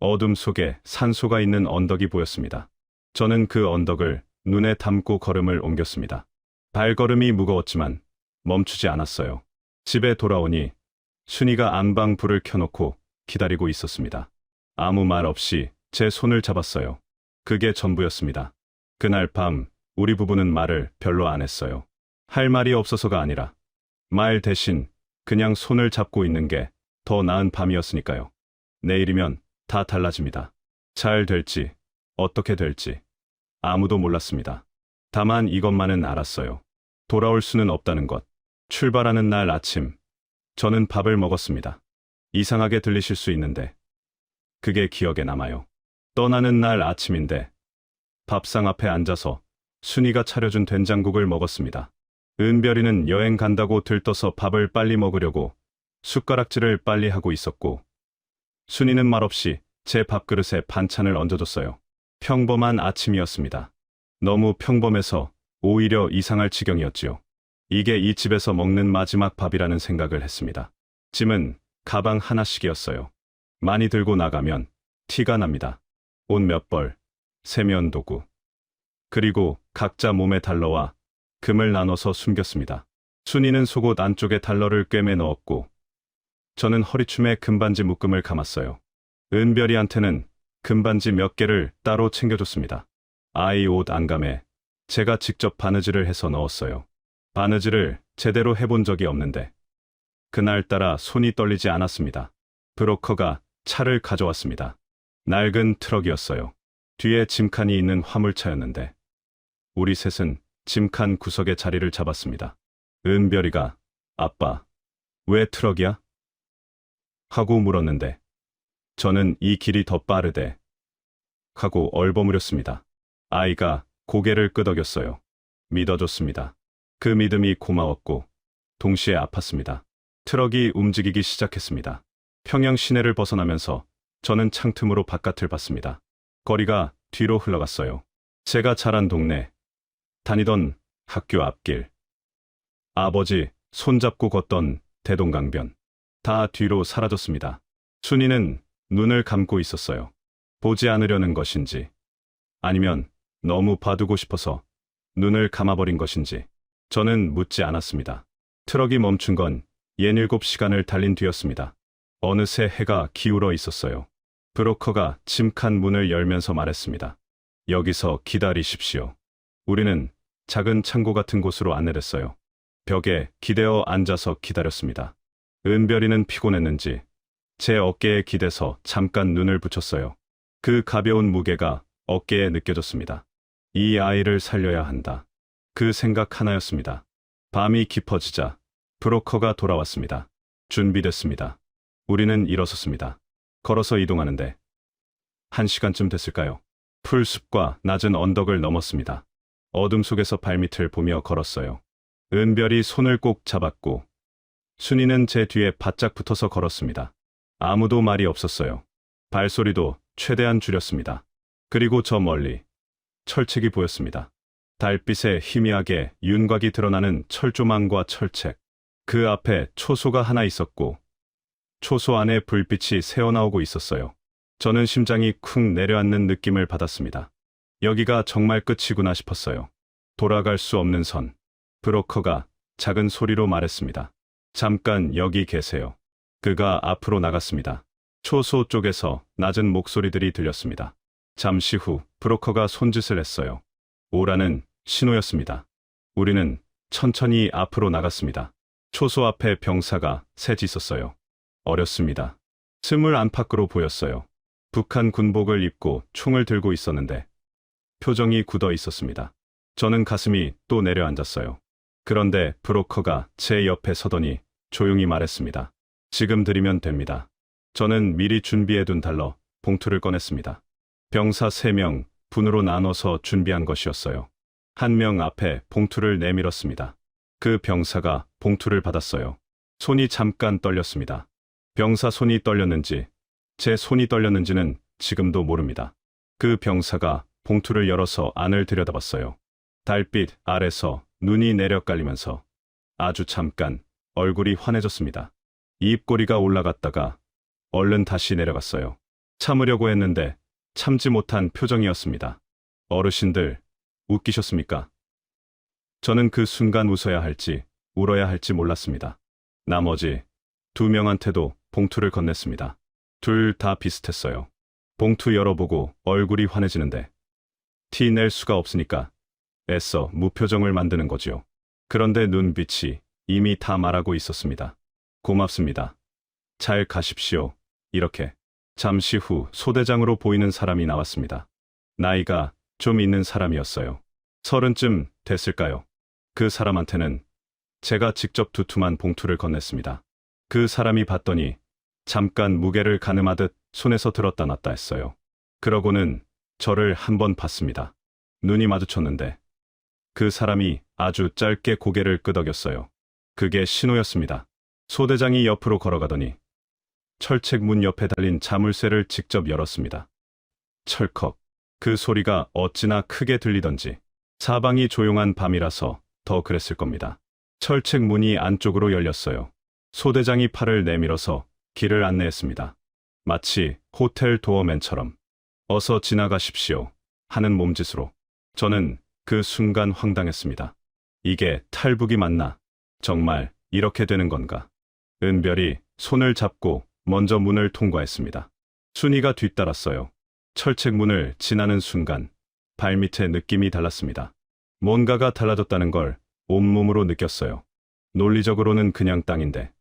어둠 속에 산소가 있는 언덕이 보였습니다. 저는 그 언덕을 눈에 담고 걸음을 옮겼습니다. 발걸음이 무거웠지만 멈추지 않았어요. 집에 돌아오니 순이가 안방 불을 켜놓고 기다리고 있었습니다. 아무 말 없이 제 손을 잡았어요. 그게 전부였습니다. 그날 밤 우리 부부는 말을 별로 안 했어요. 할 말이 없어서가 아니라 말 대신 그냥 손을 잡고 있는 게 더 나은 밤이었으니까요. 내일이면 다 달라집니다. 잘 될지 어떻게 될지 아무도 몰랐습니다. 다만 이것만은 알았어요. 돌아올 수는 없다는 것. 출발하는 날 아침 저는 밥을 먹었습니다. 이상하게 들리실 수 있는데 그게 기억에 남아요. 떠나는 날 아침인데 밥상 앞에 앉아서 순이가 차려준 된장국을 먹었습니다. 은별이는 여행 간다고 들떠서 밥을 빨리 먹으려고 숟가락질을 빨리 하고 있었고 순이는 말없이 제 밥그릇에 반찬을 얹어줬어요. 평범한 아침이었습니다. 너무 평범해서 오히려 이상할 지경이었지요. 이게 이 집에서 먹는 마지막 밥이라는 생각을 했습니다. 짐은 가방 하나씩이었어요. 많이 들고 나가면 티가 납니다. 옷 몇 벌, 세면 도구, 그리고 각자 몸에 달러와 금을 나눠서 숨겼습니다. 순이는 속옷 안쪽에 달러를 꿰매 넣었고 저는 허리춤에 금반지 묶음을 감았어요. 은별이한테는 금반지 몇 개를 따로 챙겨줬습니다. 아이 옷 안감에 제가 직접 바느질을 해서 넣었어요. 바느질을 제대로 해본 적이 없는데 그날따라 손이 떨리지 않았습니다. 브로커가 차를 가져왔습니다. 낡은 트럭이었어요. 뒤에 짐칸이 있는 화물차였는데 우리 셋은 짐칸 구석에 자리를 잡았습니다. 은별이가 아빠, 왜 트럭이야? 하고 물었는데 저는 이 길이 더 빠르대 하고 얼버무렸습니다. 아이가 고개를 끄덕였어요. 믿어줬습니다. 그 믿음이 고마웠고 동시에 아팠습니다. 트럭이 움직이기 시작했습니다. 평양 시내를 벗어나면서 저는 창틈으로 바깥을 봤습니다. 거리가 뒤로 흘러갔어요. 제가 자란 동네, 다니던 학교 앞길, 아버지 손잡고 걷던 대동강변, 다 뒤로 사라졌습니다. 순이는 눈을 감고 있었어요. 보지 않으려는 것인지, 아니면 너무 봐두고 싶어서 눈을 감아버린 것인지, 저는 묻지 않았습니다. 트럭이 멈춘 건 67시간을 달린 뒤였습니다. 어느새 해가 기울어 있었어요. 브로커가 짐칸 문을 열면서 말했습니다. 여기서 기다리십시오. 우리는 작은 창고 같은 곳으로 안내됐어요. 벽에 기대어 앉아서 기다렸습니다. 은별이는 피곤했는지 제 어깨에 기대서 잠깐 눈을 붙였어요. 그 가벼운 무게가 어깨에 느껴졌습니다. 이 아이를 살려야 한다. 그 생각 하나였습니다. 밤이 깊어지자 브로커가 돌아왔습니다. 준비됐습니다. 우리는 일어섰습니다. 걸어서 이동하는데 1시간쯤 됐을까요? 풀숲과 낮은 언덕을 넘었습니다. 어둠 속에서 발밑을 보며 걸었어요. 은별이 손을 꼭 잡았고 순이는 제 뒤에 바짝 붙어서 걸었습니다. 아무도 말이 없었어요. 발소리도 최대한 줄였습니다. 그리고 저 멀리 철책이 보였습니다. 달빛에 희미하게 윤곽이 드러나는 철조망과 철책. 그 앞에 초소가 하나 있었고 초소 안에 불빛이 새어나오고 있었어요. 저는 심장이 쿵 내려앉는 느낌을 받았습니다. 여기가 정말 끝이구나 싶었어요. 돌아갈 수 없는 선. 브로커가 작은 소리로 말했습니다. 잠깐 여기 계세요. 그가 앞으로 나갔습니다. 초소 쪽에서 낮은 목소리들이 들렸습니다. 잠시 후 브로커가 손짓을 했어요. 오라는 신호였습니다. 우리는 천천히 앞으로 나갔습니다. 초소 앞에 병사가 셋 있었어요. 어렸습니다. 20 안팎으로 보였어요. 북한 군복을 입고 총을 들고 있었는데 표정이 굳어 있었습니다. 저는 가슴이 또 내려앉았어요. 그런데 브로커가 제 옆에 서더니 조용히 말했습니다. 지금 드리면 됩니다. 저는 미리 준비해둔 달러, 봉투를 꺼냈습니다. 병사 3명 분으로 나눠서 준비한 것이었어요. 한 명 앞에 봉투를 내밀었습니다. 그 병사가 봉투를 받았어요. 손이 잠깐 떨렸습니다. 병사 손이 떨렸는지 제 손이 떨렸는지는 지금도 모릅니다. 그 병사가 봉투를 열어서 안을 들여다봤어요. 달빛 아래서 눈이 내려깔리면서 아주 잠깐 얼굴이 환해졌습니다. 입꼬리가 올라갔다가 얼른 다시 내려갔어요. 참으려고 했는데 참지 못한 표정이었습니다. 어르신들, 웃기셨습니까? 저는 그 순간 웃어야 할지 울어야 할지 몰랐습니다. 나머지 2명한테도 봉투를 건넸습니다. 둘 다 비슷했어요. 봉투 열어보고 얼굴이 환해지는데 티 낼 수가 없으니까 애써 무표정을 만드는 거지요. 그런데 눈빛이 이미 다 말하고 있었습니다. 고맙습니다. 잘 가십시오. 이렇게. 잠시 후 소대장으로 보이는 사람이 나왔습니다. 나이가 좀 있는 사람이었어요. 30쯤 됐을까요? 그 사람한테는 제가 직접 두툼한 봉투를 건넸습니다. 그 사람이 봤더니 잠깐 무게를 가늠하듯 손에서 들었다 놨다 했어요. 그러고는 저를 한번 봤습니다. 눈이 마주쳤는데 그 사람이 아주 짧게 고개를 끄덕였어요. 그게 신호였습니다. 소대장이 옆으로 걸어가더니 철책 문 옆에 달린 자물쇠를 직접 열었습니다. 철컥. 그 소리가 어찌나 크게 들리던지 사방이 조용한 밤이라서 더 그랬을 겁니다. 철책 문이 안쪽으로 열렸어요. 소대장이 팔을 내밀어서 길을 안내했습니다. 마치 호텔 도어맨처럼 어서 지나가십시오 하는 몸짓으로. 저는 그 순간 황당했습니다. 이게 탈북이 맞나? 정말 이렇게 되는 건가? 은별이 손을 잡고 먼저 문을 통과했습니다. 순이가 뒤따랐어요. 철책 문을 지나는 순간 발밑에 느낌이 달랐습니다. 뭔가가 달라졌다는 걸 온몸으로 느꼈어요. 논리적으로는 그냥 땅인데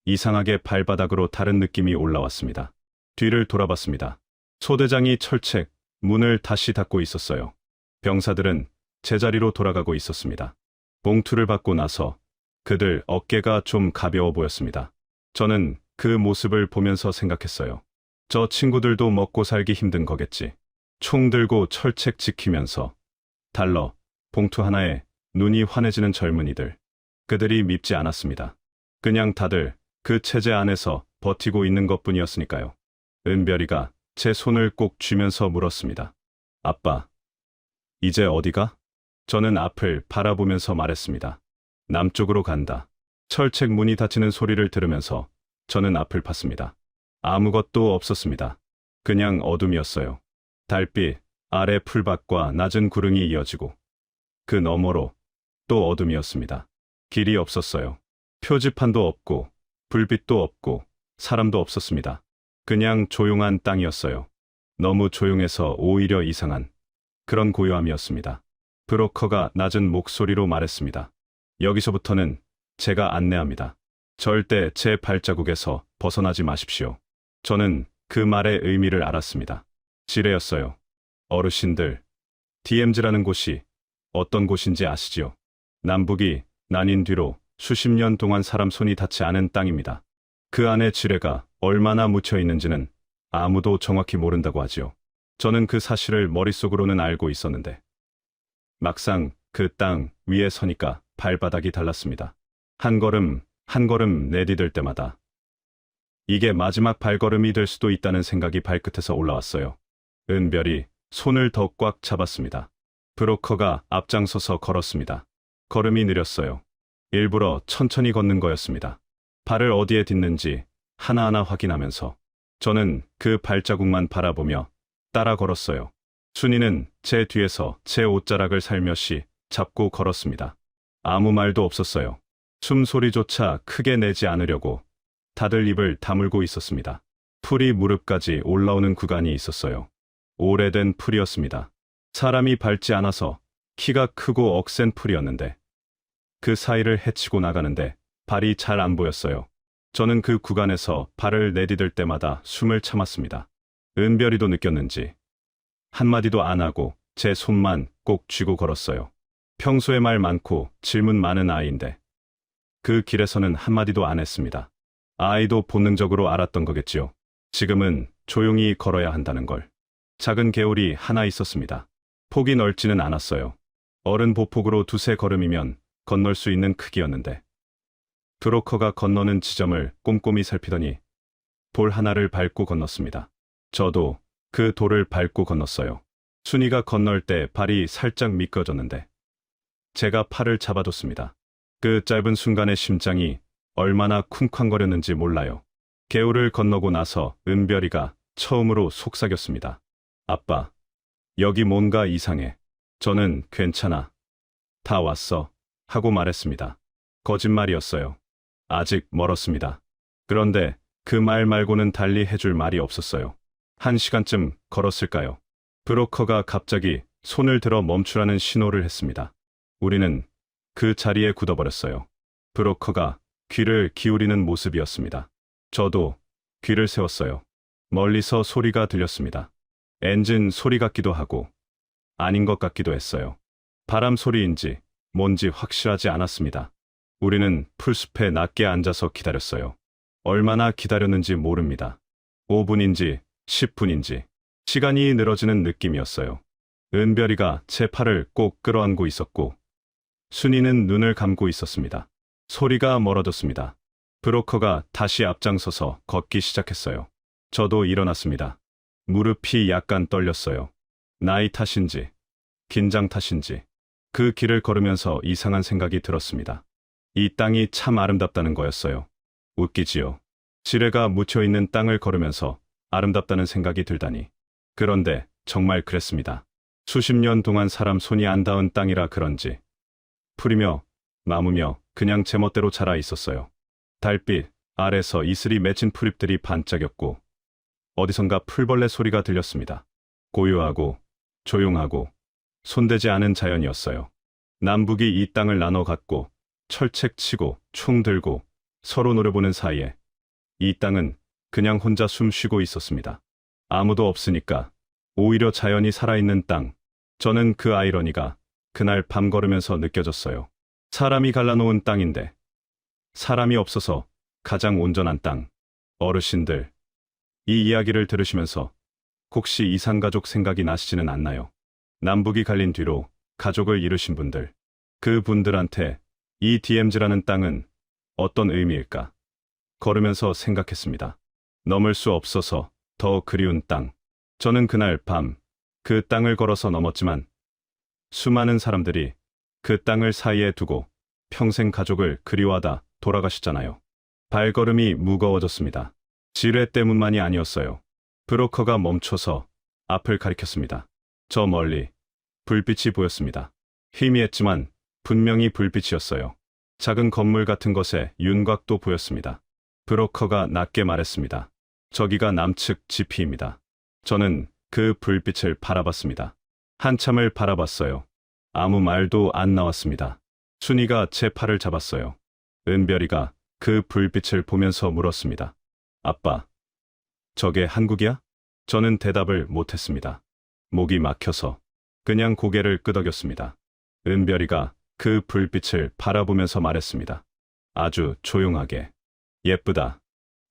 이상하게 발바닥으로 다른 느낌이 올라왔습니다. 뒤를 돌아봤습니다. 소대장이 철책 문을 다시 닫고 있었어요. 병사들은 제자리로 돌아가고 있었습니다. 봉투를 받고 나서 그들 어깨가 좀 가벼워 보였습니다. 저는 그 모습을 보면서 생각했어요. 저 친구들도 먹고 살기 힘든 거겠지. 총 들고 철책 지키면서 달러, 봉투 하나에 눈이 환해지는 젊은이들. 그들이 밉지 않았습니다. 그냥 다들 그 체제 안에서 버티고 있는 것뿐이었으니까요. 은별이가 제 손을 꼭 쥐면서 물었습니다. 아빠, 이제 어디가? 저는 앞을 바라보면서 말했습니다. 남쪽으로 간다. 철책 문이 닫히는 소리를 들으면서 저는 앞을 봤습니다. 아무것도 없었습니다. 그냥 어둠이었어요. 달빛, 아래 풀밭과 낮은 구릉이 이어지고 그 너머로 또 어둠이었습니다. 길이 없었어요. 표지판도 없고 불빛도 없고 사람도 없었습니다. 그냥 조용한 땅이었어요. 너무 조용해서 오히려 이상한 그런 고요함이었습니다. 브로커가 낮은 목소리로 말했습니다. 여기서부터는 제가 안내합니다. 절대 제 발자국에서 벗어나지 마십시오. 저는 그 말의 의미를 알았습니다. 지뢰였어요. 어르신들, DMZ라는 곳이 어떤 곳인지 아시지요? 남북이 나뉜 뒤로 수십 년 동안 사람 손이 닿지 않은 땅입니다. 그 안에 지뢰가 얼마나 묻혀 있는지는 아무도 정확히 모른다고 하지요. 저는 그 사실을 머릿속으로는 알고 있었는데 막상 그 땅 위에 서니까 발바닥이 달랐습니다. 한 걸음 한 걸음 내디딜 때마다 이게 마지막 발걸음이 될 수도 있다는 생각이 발끝에서 올라왔어요. 은별이 손을 더 꽉 잡았습니다. 브로커가 앞장서서 걸었습니다. 걸음이 느렸어요. 일부러 천천히 걷는 거였습니다. 발을 어디에 딛는지 하나하나 확인하면서 저는 그 발자국만 바라보며 따라 걸었어요. 순이는 제 뒤에서 제 옷자락을 살며시 잡고 걸었습니다. 아무 말도 없었어요. 숨소리조차 크게 내지 않으려고 다들 입을 다물고 있었습니다. 풀이 무릎까지 올라오는 구간이 있었어요. 오래된 풀이었습니다. 사람이 밟지 않아서 키가 크고 억센 풀이었는데 그 사이를 헤치고 나가는데 발이 잘 안 보였어요. 저는 그 구간에서 발을 내디딜 때마다 숨을 참았습니다. 은별이도 느꼈는지 한마디도 안 하고 제 손만 꼭 쥐고 걸었어요. 평소에 말 많고 질문 많은 아이인데 그 길에서는 한마디도 안 했습니다. 아이도 본능적으로 알았던 거겠지요. 지금은 조용히 걸어야 한다는 걸. 작은 개울이 하나 있었습니다. 폭이 넓지는 않았어요. 어른 보폭으로 두세 걸음이면 건널 수 있는 크기였는데 브로커가 건너는 지점을 꼼꼼히 살피더니 돌 하나를 밟고 건넜습니다. 저도 그 돌을 밟고 건넜어요. 순이가 건널 때 발이 살짝 미끄러졌는데 제가 팔을 잡아뒀습니다. 그 짧은 순간의 심장이 얼마나 쿵쾅거렸는지 몰라요. 개울을 건너고 나서 은별이가 처음으로 속삭였습니다. 아빠, 여기 뭔가 이상해. 저는 괜찮아. 다 왔어. 하고 말했습니다. 거짓말이었어요. 아직 멀었습니다. 그런데 그 말 말고는 달리 해줄 말이 없었어요. 1시간쯤 걸었을까요? 브로커가 갑자기 손을 들어 멈추라는 신호를 했습니다. 우리는 그 자리에 굳어버렸어요. 브로커가 귀를 기울이는 모습이었습니다. 저도 귀를 세웠어요. 멀리서 소리가 들렸습니다. 엔진 소리 같기도 하고 아닌 것 같기도 했어요. 바람 소리인지 뭔지 확실하지 않았습니다. 우리는 풀숲에 낮게 앉아서 기다렸어요. 얼마나 기다렸는지 모릅니다. 5분인지 10분인지 시간이 늘어지는 느낌이었어요. 은별이가 제 팔을 꼭 끌어안고 있었고 순이는 눈을 감고 있었습니다. 소리가 멀어졌습니다. 브로커가 다시 앞장서서 걷기 시작했어요. 저도 일어났습니다. 무릎이 약간 떨렸어요. 나이 탓인지 긴장 탓인지 그 길을 걸으면서 이상한 생각이 들었습니다. 이 땅이 참 아름답다는 거였어요. 웃기지요. 지뢰가 묻혀있는 땅을 걸으면서 아름답다는 생각이 들다니. 그런데 정말 그랬습니다. 수십 년 동안 사람 손이 안 닿은 땅이라 그런지 풀이며 나무며 그냥 제멋대로 자라 있었어요. 달빛 아래서 이슬이 맺힌 풀잎들이 반짝였고 어디선가 풀벌레 소리가 들렸습니다. 고요하고 조용하고 손대지 않은 자연이었어요. 남북이 이 땅을 나눠 갖고 철책치고 총 들고 서로 노려보는 사이에 이 땅은 그냥 혼자 숨 쉬고 있었습니다. 아무도 없으니까 오히려 자연이 살아있는 땅. 저는 그 아이러니가 그날 밤 걸으면서 느껴졌어요. 사람이 갈라놓은 땅인데 사람이 없어서 가장 온전한 땅. 어르신들, 이 이야기를 들으시면서 혹시 이산가족 생각이 나시지는 않나요? 남북이 갈린 뒤로 가족을 이루신 분들, 그 분들한테 이 DMZ라는 땅은 어떤 의미일까? 걸으면서 생각했습니다. 넘을 수 없어서 더 그리운 땅. 저는 그날 밤 그 땅을 걸어서 넘었지만 수많은 사람들이 그 땅을 사이에 두고 평생 가족을 그리워하다 돌아가셨잖아요. 발걸음이 무거워졌습니다. 지뢰 때문만이 아니었어요. 브로커가 멈춰서 앞을 가리켰습니다. 저 멀리 불빛이 보였습니다. 희미했지만 분명히 불빛이었어요. 작은 건물 같은 것에 윤곽도 보였습니다. 브로커가 낮게 말했습니다. 저기가 남측 GP입니다. 저는 그 불빛을 바라봤습니다. 한참을 바라봤어요. 아무 말도 안 나왔습니다. 순이가 제 팔을 잡았어요. 은별이가 그 불빛을 보면서 물었습니다. 아빠, 저게 한국이야? 저는 대답을 못했습니다. 목이 막혀서 그냥 고개를 끄덕였습니다. 은별이가 그 불빛을 바라보면서 말했습니다. 아주 조용하게. 예쁘다.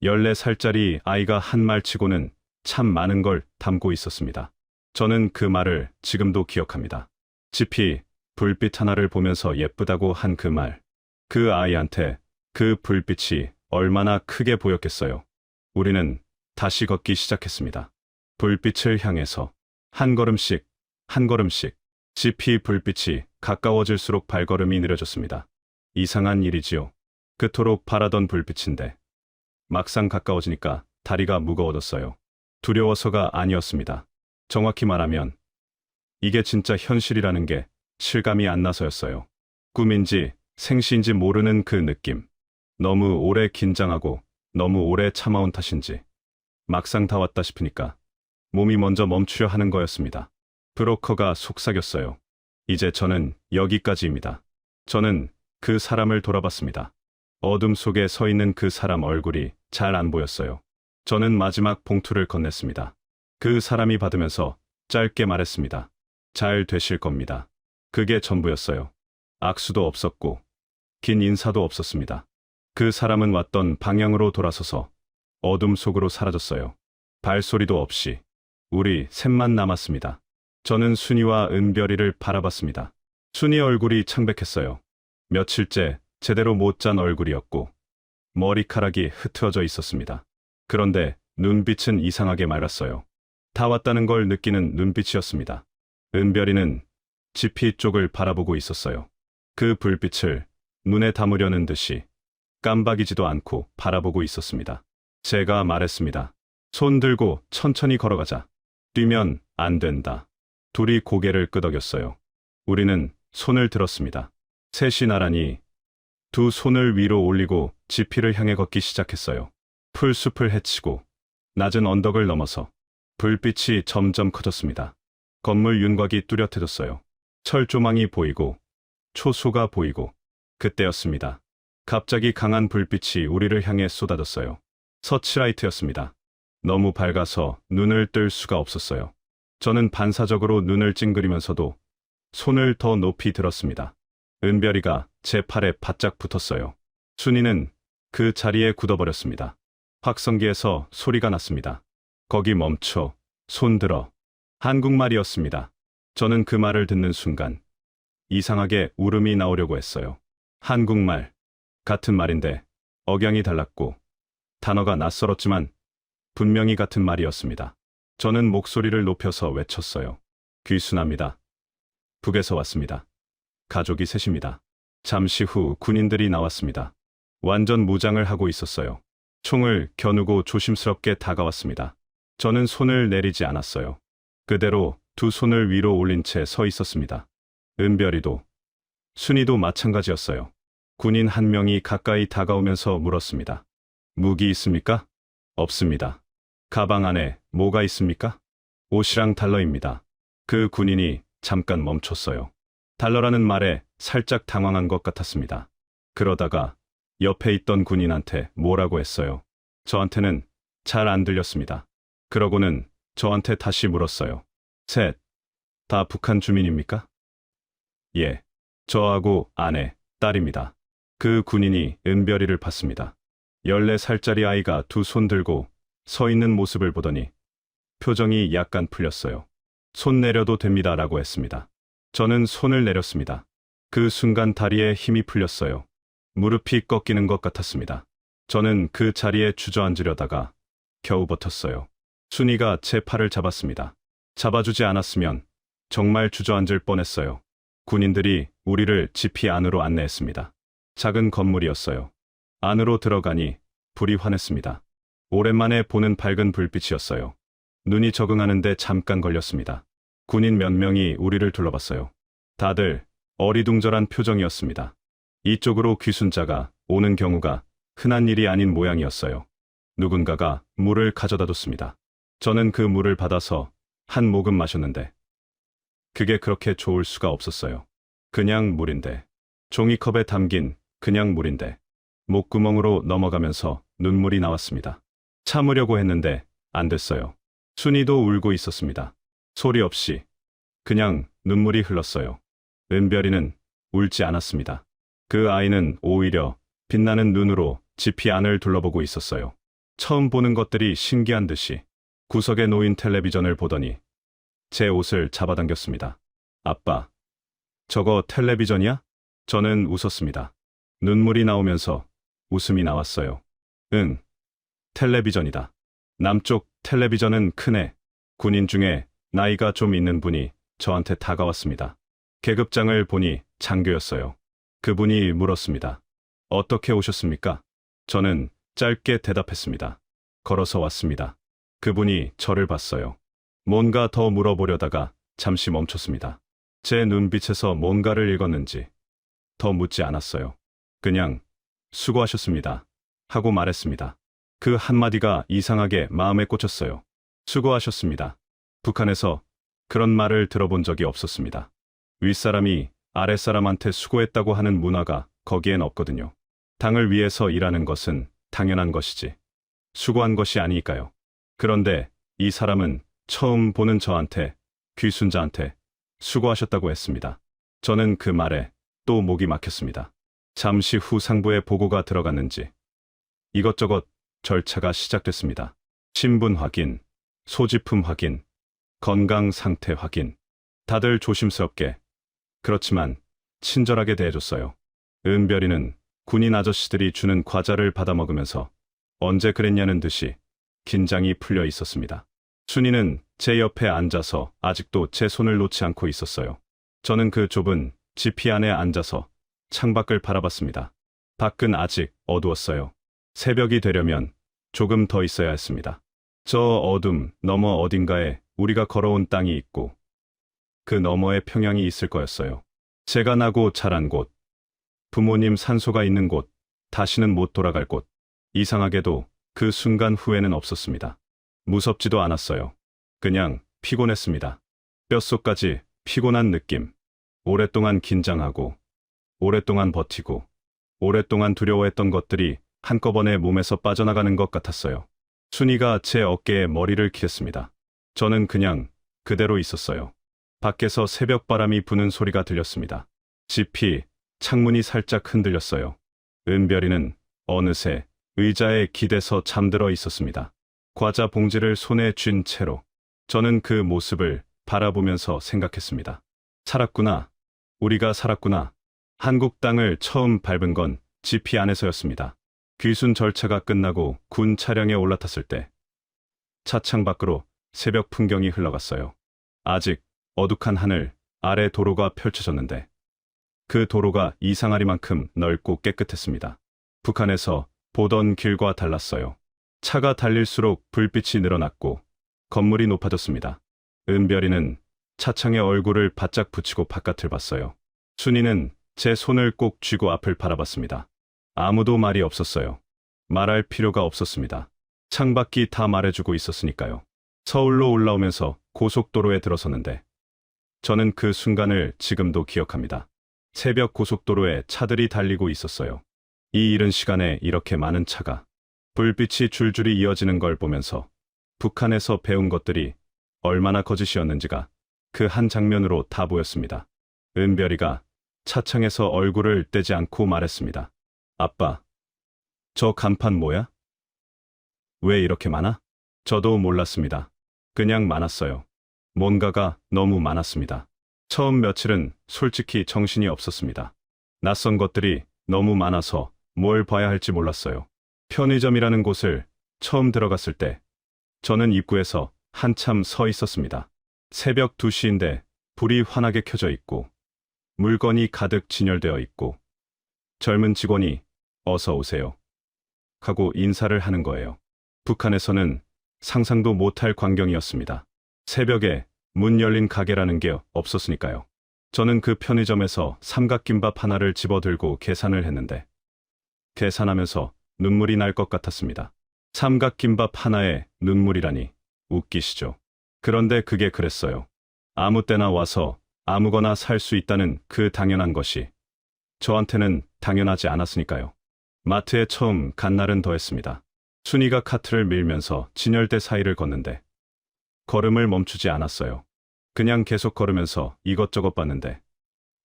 14살짜리 아이가 한 말 치고는 참 많은 걸 담고 있었습니다. 저는 그 말을 지금도 기억합니다. 지피 불빛 하나를 보면서 예쁘다고 한 그 말. 그 아이한테 그 불빛이 얼마나 크게 보였겠어요. 우리는 다시 걷기 시작했습니다. 불빛을 향해서 한 걸음씩, 한 걸음씩. 지피 불빛이 가까워질수록 발걸음이 느려졌습니다. 이상한 일이지요. 그토록 바라던 불빛인데 막상 가까워지니까 다리가 무거워졌어요. 두려워서가 아니었습니다. 정확히 말하면 이게 진짜 현실이라는 게 실감이 안 나서였어요. 꿈인지 생시인지 모르는 그 느낌. 너무 오래 긴장하고 너무 오래 참아온 탓인지 막상 다 왔다 싶으니까 몸이 먼저 멈추려 하는 거였습니다. 브로커가 속삭였어요. 이제 저는 여기까지입니다. 저는 그 사람을 돌아봤습니다. 어둠 속에 서 있는 그 사람 얼굴이 잘 안 보였어요. 저는 마지막 봉투를 건넸습니다. 그 사람이 받으면서 짧게 말했습니다. 잘 되실 겁니다. 그게 전부였어요. 악수도 없었고 긴 인사도 없었습니다. 그 사람은 왔던 방향으로 돌아서서 어둠 속으로 사라졌어요. 발소리도 없이 우리 셋만 남았습니다. 저는 순이와 은별이를 바라봤습니다. 순이 얼굴이 창백했어요. 며칠째 제대로 못 잔 얼굴이었고 머리카락이 흐트러져 있었습니다. 그런데 눈빛은 이상하게 맑았어요. 다 왔다는 걸 느끼는 눈빛이었습니다. 은별이는 지피 쪽을 바라보고 있었어요. 그 불빛을 눈에 담으려는 듯이 깜박이지도 않고 바라보고 있었습니다. 제가 말했습니다. 손 들고 천천히 걸어가자. 뛰면 안 된다. 둘이 고개를 끄덕였어요. 우리는 손을 들었습니다. 셋이 나란히 두 손을 위로 올리고 지피를 향해 걷기 시작했어요. 풀숲을 헤치고 낮은 언덕을 넘어서 불빛이 점점 커졌습니다. 건물 윤곽이 뚜렷해졌어요. 철조망이 보이고 초소가 보이고 그때였습니다. 갑자기 강한 불빛이 우리를 향해 쏟아졌어요. 서치라이트였습니다. 너무 밝아서 눈을 뜰 수가 없었어요. 저는 반사적으로 눈을 찡그리면서도 손을 더 높이 들었습니다. 은별이가 제 팔에 바짝 붙었어요. 순이는 그 자리에 굳어버렸습니다. 확성기에서 소리가 났습니다. 거기 멈춰, 손 들어. 한국말이었습니다. 저는 그 말을 듣는 순간 이상하게 울음이 나오려고 했어요. 한국말, 같은 말인데 억양이 달랐고 단어가 낯설었지만 분명히 같은 말이었습니다. 저는 목소리를 높여서 외쳤어요. 귀순합니다. 북에서 왔습니다. 가족이 셋입니다. 잠시 후 군인들이 나왔습니다. 완전 무장을 하고 있었어요. 총을 겨누고 조심스럽게 다가왔습니다. 저는 손을 내리지 않았어요. 그대로 두 손을 위로 올린 채 서 있었습니다. 은별이도, 순이도 마찬가지였어요. 군인 한 명이 가까이 다가오면서 물었습니다. 무기 있습니까? 없습니다. 가방 안에 뭐가 있습니까? 옷이랑 달러입니다. 그 군인이 잠깐 멈췄어요. 달러라는 말에 살짝 당황한 것 같았습니다. 그러다가 옆에 있던 군인한테 뭐라고 했어요. 저한테는 잘 안 들렸습니다. 그러고는 저한테 다시 물었어요. 셋, 다 북한 주민입니까? 예. 저하고 아내, 딸입니다. 그 군인이 은별이를 봤습니다. 14살짜리 아이가 두 손 들고 서 있는 모습을 보더니 표정이 약간 풀렸어요. 손 내려도 됩니다라고 했습니다. 저는 손을 내렸습니다. 그 순간 다리에 힘이 풀렸어요. 무릎이 꺾이는 것 같았습니다. 저는 그 자리에 주저앉으려다가 겨우 버텼어요. 순이가 제 팔을 잡았습니다. 잡아주지 않았으면 정말 주저앉을 뻔했어요. 군인들이 우리를 지피 안으로 안내했습니다. 작은 건물이었어요. 안으로 들어가니 불이 환했습니다. 오랜만에 보는 밝은 불빛이었어요. 눈이 적응하는데 잠깐 걸렸습니다. 군인 몇 명이 우리를 둘러봤어요. 다들 어리둥절한 표정이었습니다. 이쪽으로 귀순자가 오는 경우가 흔한 일이 아닌 모양이었어요. 누군가가 물을 가져다 뒀습니다. 저는 그 물을 받아서 한 모금 마셨는데 그게 그렇게 좋을 수가 없었어요. 그냥 물인데, 종이컵에 담긴 그냥 물인데 목구멍으로 넘어가면서 눈물이 나왔습니다. 참으려고 했는데 안 됐어요. 순이도 울고 있었습니다. 소리 없이 그냥 눈물이 흘렀어요. 은별이는 울지 않았습니다. 그 아이는 오히려 빛나는 눈으로 지피 안을 둘러보고 있었어요. 처음 보는 것들이 신기한 듯이 구석에 놓인 텔레비전을 보더니 제 옷을 잡아당겼습니다. 아빠, 저거 텔레비전이야? 저는 웃었습니다. 눈물이 나오면서 웃음이 나왔어요. 응, 텔레비전이다. 남쪽 텔레비전은 크네. 군인 중에 나이가 좀 있는 분이 저한테 다가왔습니다. 계급장을 보니 장교였어요. 그분이 물었습니다. 어떻게 오셨습니까? 저는 짧게 대답했습니다. 걸어서 왔습니다. 그분이 저를 봤어요. 뭔가 더 물어보려다가 잠시 멈췄습니다. 제 눈빛에서 뭔가를 읽었는지 더 묻지 않았어요. 그냥 수고하셨습니다 하고 말했습니다. 그 한마디가 이상하게 마음에 꽂혔어요. 수고하셨습니다. 북한에서 그런 말을 들어본 적이 없었습니다. 윗사람이 아랫사람한테 수고했다고 하는 문화가 거기엔 없거든요. 당을 위해서 일하는 것은 당연한 것이지 수고한 것이 아니니까요. 그런데 이 사람은 처음 보는 저한테, 귀순자한테 수고하셨다고 했습니다. 저는 그 말에 또 목이 막혔습니다. 잠시 후 상부에 보고가 들어갔는지 이것저것 절차가 시작됐습니다. 신분 확인, 소지품 확인, 건강 상태 확인. 다들 조심스럽게, 그렇지만 친절하게 대해줬어요. 은별이는 군인 아저씨들이 주는 과자를 받아 먹으면서 언제 그랬냐는 듯이 긴장이 풀려 있었습니다. 순이는 제 옆에 앉아서 아직도 제 손을 놓지 않고 있었어요. 저는 그 좁은 지피 안에 앉아서 창밖을 바라봤습니다. 밖은 아직 어두웠어요. 새벽이 되려면 조금 더 있어야 했습니다. 저 어둠 너머 어딘가에 우리가 걸어온 땅이 있고 그 너머에 평양이 있을 거였어요. 제가 나고 자란 곳, 부모님 산소가 있는 곳, 다시는 못 돌아갈 곳. 이상하게도 그 순간 후회는 없었습니다. 무섭지도 않았어요. 그냥 피곤했습니다. 뼛속까지 피곤한 느낌. 오랫동안 긴장하고, 오랫동안 버티고, 오랫동안 두려워했던 것들이 한꺼번에 몸에서 빠져나가는 것 같았어요. 순이가 제 어깨에 머리를 기댔습니다. 저는 그냥 그대로 있었어요. 밖에서 새벽 바람이 부는 소리가 들렸습니다. 지피, 창문이 살짝 흔들렸어요. 은별이는 어느새 의자에 기대서 잠들어 있었습니다. 과자 봉지를 손에 쥔 채로 저는 그 모습을 바라보면서 생각했습니다. 살았구나. 우리가 살았구나. 한국 땅을 처음 밟은 건 지피 안에서였습니다. 귀순 절차가 끝나고 군 차량에 올라탔을 때 차창 밖으로 새벽 풍경이 흘러갔어요. 아직 어둑한 하늘 아래 도로가 펼쳐졌는데 그 도로가 이상하리만큼 넓고 깨끗했습니다. 북한에서 보던 길과 달랐어요. 차가 달릴수록 불빛이 늘어났고 건물이 높아졌습니다. 은별이는 차창에 얼굴을 바짝 붙이고 바깥을 봤어요. 순이는 제 손을 꼭 쥐고 앞을 바라봤습니다. 아무도 말이 없었어요. 말할 필요가 없었습니다. 창밖이 다 말해주고 있었으니까요. 서울로 올라오면서 고속도로에 들어섰는데 저는 그 순간을 지금도 기억합니다. 새벽 고속도로에 차들이 달리고 있었어요. 이 이른 시간에 이렇게 많은 차가, 불빛이 줄줄이 이어지는 걸 보면서 북한에서 배운 것들이 얼마나 거짓이었는지가 그 한 장면으로 다 보였습니다. 은별이가 차창에서 얼굴을 떼지 않고 말했습니다. 아빠, 저 간판 뭐야? 왜 이렇게 많아? 저도 몰랐습니다. 그냥 많았어요. 뭔가가 너무 많았습니다. 처음 며칠은 솔직히 정신이 없었습니다. 낯선 것들이 너무 많아서 뭘 봐야 할지 몰랐어요. 편의점이라는 곳을 처음 들어갔을 때 저는 입구에서 한참 서 있었습니다. 새벽 2시인데 불이 환하게 켜져 있고 물건이 가득 진열되어 있고 젊은 직원이 어서 오세요 하고 인사를 하는 거예요. 북한에서는 상상도 못할 광경이었습니다. 새벽에 문 열린 가게라는 게 없었으니까요. 저는 그 편의점에서 삼각김밥 하나를 집어들고 계산을 했는데 계산하면서 눈물이 날 것 같았습니다. 삼각김밥 하나에 눈물이라니 웃기시죠? 그런데 그게 그랬어요. 아무 때나 와서 아무거나 살 수 있다는 그 당연한 것이 저한테는 당연하지 않았으니까요. 마트에 처음 간 날은 더했습니다. 순이가 카트를 밀면서 진열대 사이를 걷는데 걸음을 멈추지 않았어요. 그냥 계속 걸으면서 이것저것 봤는데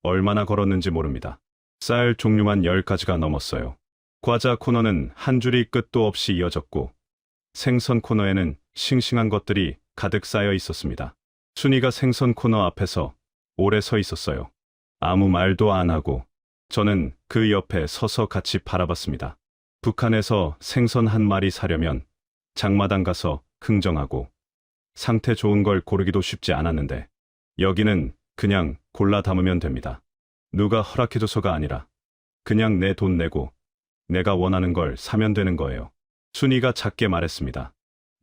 얼마나 걸었는지 모릅니다. 쌀 종류만 10가지가 넘었어요. 과자 코너는 한 줄이 끝도 없이 이어졌고 생선 코너에는 싱싱한 것들이 가득 쌓여 있었습니다. 순이가 생선 코너 앞에서 오래 서 있었어요. 아무 말도 안 하고 저는 그 옆에 서서 같이 바라봤습니다. 북한에서 생선 한 마리 사려면 장마당 가서 흥정하고 상태 좋은 걸 고르기도 쉽지 않았는데 여기는 그냥 골라 담으면 됩니다. 누가 허락해줘서가 아니라 그냥 내 돈 내고 내가 원하는 걸 사면 되는 거예요. 순이가 작게 말했습니다.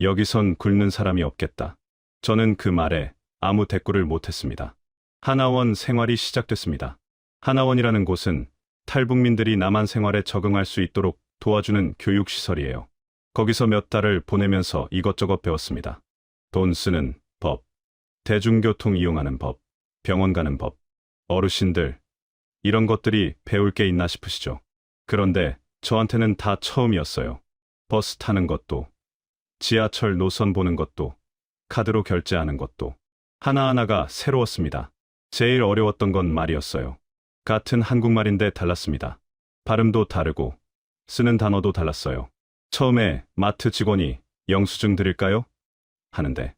여기선 굶는 사람이 없겠다. 저는 그 말에 아무 대꾸를 못했습니다. 하나원 생활이 시작됐습니다. 하나원이라는 곳은 탈북민들이 남한 생활에 적응할 수 있도록 도와주는 교육시설이에요. 거기서 몇 달을 보내면서 이것저것 배웠습니다. 돈 쓰는 법, 대중교통 이용하는 법, 병원 가는 법, 어르신들, 이런 것들이 배울 게 있나 싶으시죠? 그런데 저한테는 다 처음이었어요. 버스 타는 것도, 지하철 노선 보는 것도, 카드로 결제하는 것도 하나하나가 새로웠습니다. 제일 어려웠던 건 말이었어요. 같은 한국말인데 달랐습니다. 발음도 다르고 쓰는 단어도 달랐어요. 처음에 마트 직원이 영수증 드릴까요? 하는데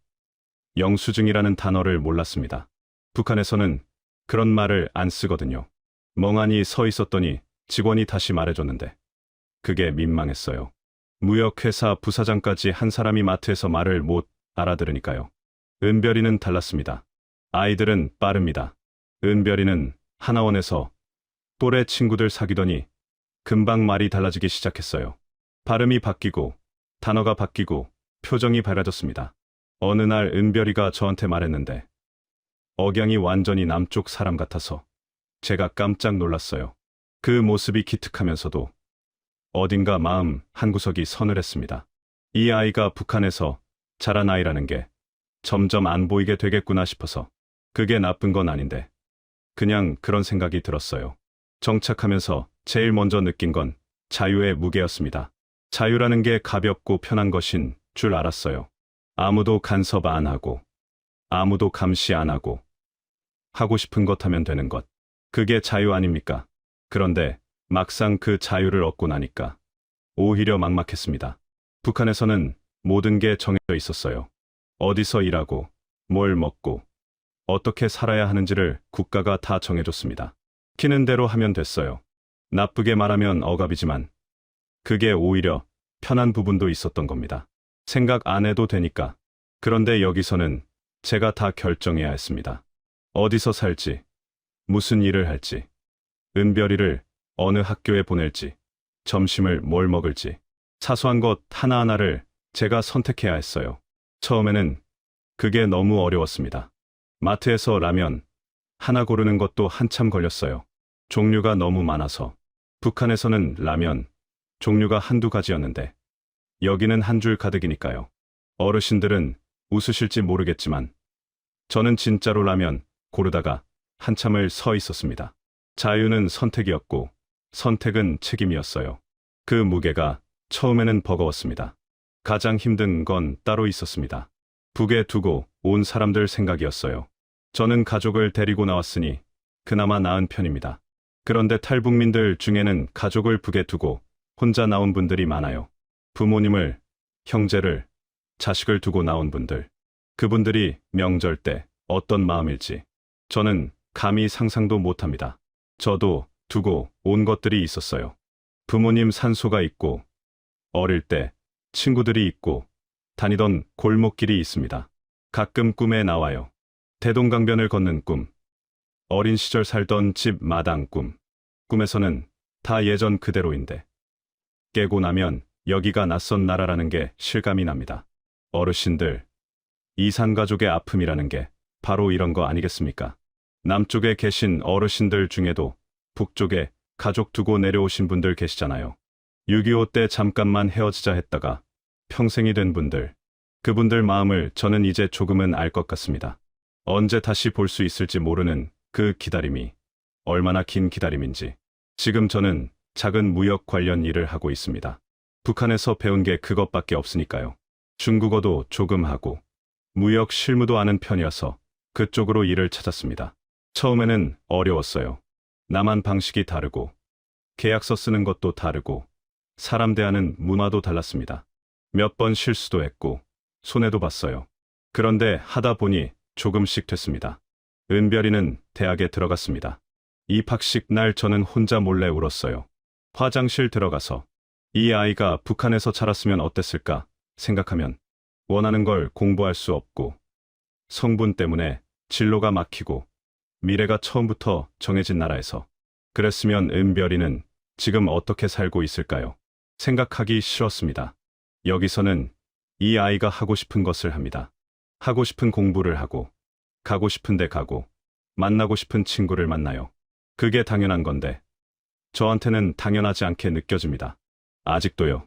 영수증이라는 단어를 몰랐습니다. 북한에서는 그런 말을 안 쓰거든요. 멍하니 서 있었더니 직원이 다시 말해줬는데 그게 민망했어요. 무역회사 부사장까지 한 사람이 마트에서 말을 못 알아들으니까요. 은별이는 달랐습니다. 아이들은 빠릅니다. 은별이는 하나원에서 또래 친구들 사귀더니 금방 말이 달라지기 시작했어요. 발음이 바뀌고 단어가 바뀌고 표정이 밝아졌습니다. 어느 날 은별이가 저한테 말했는데 억양이 완전히 남쪽 사람 같아서 제가 깜짝 놀랐어요. 그 모습이 기특하면서도 어딘가 마음 한구석이 서늘했습니다. 이 아이가 북한에서 자란 아이라는 게 점점 안 보이게 되겠구나 싶어서 그게 나쁜 건 아닌데 그냥 그런 생각이 들었어요. 정착하면서 제일 먼저 느낀 건 자유의 무게였습니다. 자유라는 게 가볍고 편한 것인 줄 알았어요. 아무도 간섭 안 하고 아무도 감시 안 하고 하고 싶은 것 하면 되는 것. 그게 자유 아닙니까? 그런데 막상 그 자유를 얻고 나니까 오히려 막막했습니다. 북한에서는 모든 게 정해져 있었어요. 어디서 일하고 뭘 먹고 어떻게 살아야 하는지를 국가가 다 정해줬습니다. 시키는 대로 하면 됐어요. 나쁘게 말하면 억압이지만 그게 오히려 편한 부분도 있었던 겁니다. 생각 안 해도 되니까. 그런데 여기서는 제가 다 결정해야 했습니다. 어디서 살지, 무슨 일을 할지, 은별이를 어느 학교에 보낼지, 점심을 뭘 먹을지, 사소한 것 하나하나를 제가 선택해야 했어요. 처음에는 그게 너무 어려웠습니다. 마트에서 라면 하나 고르는 것도 한참 걸렸어요. 종류가 너무 많아서. 북한에서는 라면 종류가 한두 가지였는데 여기는 한 줄 가득이니까요. 어르신들은 웃으실지 모르겠지만 저는 진짜로 라면 고르다가 한참을 서 있었습니다. 자유는 선택이었고 선택은 책임이었어요. 그 무게가 처음에는 버거웠습니다. 가장 힘든 건 따로 있었습니다. 북에 두고 온 사람들 생각이었어요. 저는 가족을 데리고 나왔으니 그나마 나은 편입니다. 그런데 탈북민들 중에는 가족을 북에 두고 혼자 나온 분들이 많아요. 부모님을, 형제를, 자식을 두고 나온 분들. 그분들이 명절 때 어떤 마음일지 저는 감히 상상도 못합니다. 저도 두고 온 것들이 있었어요. 부모님 산소가 있고, 어릴 때 친구들이 있고, 다니던 골목길이 있습니다. 가끔 꿈에 나와요. 대동강변을 걷는 꿈, 어린 시절 살던 집 마당 꿈. 꿈에서는 다 예전 그대로인데 깨고 나면 여기가 낯선 나라라는 게 실감이 납니다. 어르신들, 이산가족의 아픔이라는 게 바로 이런 거 아니겠습니까? 남쪽에 계신 어르신들 중에도 북쪽에 가족 두고 내려오신 분들 계시잖아요. 6.25 때 잠깐만 헤어지자 했다가 평생이 된 분들. 그분들 마음을 저는 이제 조금은 알 것 같습니다. 언제 다시 볼 수 있을지 모르는 그 기다림이 얼마나 긴 기다림인지. 지금 저는 작은 무역 관련 일을 하고 있습니다. 북한에서 배운 게 그것밖에 없으니까요. 중국어도 조금 하고 무역 실무도 아는 편이어서 그쪽으로 일을 찾았습니다. 처음에는 어려웠어요. 남한 방식이 다르고 계약서 쓰는 것도 다르고 사람 대하는 문화도 달랐습니다. 몇 번 실수도 했고 손해도 봤어요. 그런데 하다 보니 조금씩 됐습니다. 은별이는 대학에 들어갔습니다. 입학식 날 저는 혼자 몰래 울었어요. 화장실 들어가서 이 아이가 북한에서 자랐으면 어땠을까 생각하면 원하는 걸 공부할 수 없고 성분 때문에 진로가 막히고 미래가 처음부터 정해진 나라에서 그랬으면 은별이는 지금 어떻게 살고 있을까요? 생각하기 싫었습니다. 여기서는 이 아이가 하고 싶은 것을 합니다. 하고 싶은 공부를 하고 가고 싶은 데 가고 만나고 싶은 친구를 만나요. 그게 당연한 건데 저한테는 당연하지 않게 느껴집니다. 아직도요.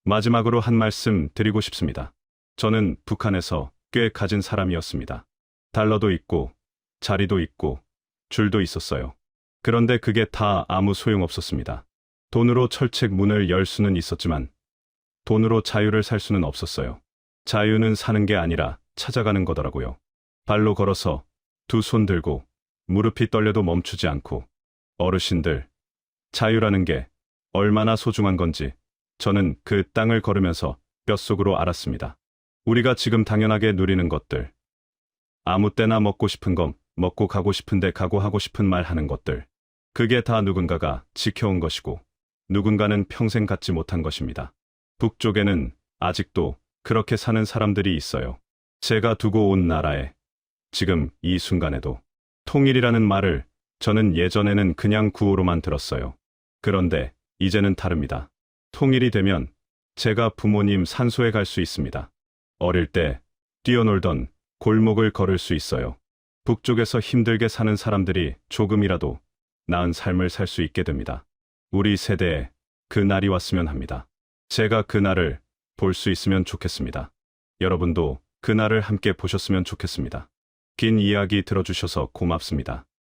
마지막으로 한 말씀 드리고 싶습니다. 저는 북한에서 꽤 가진 사람이었습니다. 달러도 있고 자리도 있고 줄도 있었어요. 그런데 그게 다 아무 소용없었습니다. 돈으로 철책 문을 열 수는 있었지만 돈으로 자유를 살 수는 없었어요. 자유는 사는 게 아니라 찾아가는 거더라고요. 발로 걸어서 두 손 들고 무릎이 떨려도 멈추지 않고 어르신들, 자유라는 게 얼마나 소중한 건지 저는 그 땅을 걸으면서 뼛속으로 알았습니다. 우리가 지금 당연하게 누리는 것들, 아무 때나 먹고 싶은 건 먹고 가고 싶은데 가고 하고 싶은 말 하는 것들, 그게 다 누군가가 지켜온 것이고 누군가는 평생 갖지 못한 것입니다. 북쪽에는 아직도 그렇게 사는 사람들이 있어요. 제가 두고 온 나라에 지금 이 순간에도 통일이라는 말을 저는 예전에는 그냥 구호로만 들었어요. 그런데 이제는 다릅니다. 통일이 되면 제가 부모님 산소에 갈 수 있습니다. 어릴 때 뛰어놀던 골목을 걸을 수 있어요. 북쪽에서 힘들게 사는 사람들이 조금이라도 나은 삶을 살 수 있게 됩니다. 우리 세대에 그 날이 왔으면 합니다. 제가 그 날을 볼 수 있으면 좋겠습니다. 여러분도 그 날을 함께 보셨으면 좋겠습니다. 긴 이야기 들어주셔서 고맙습니다.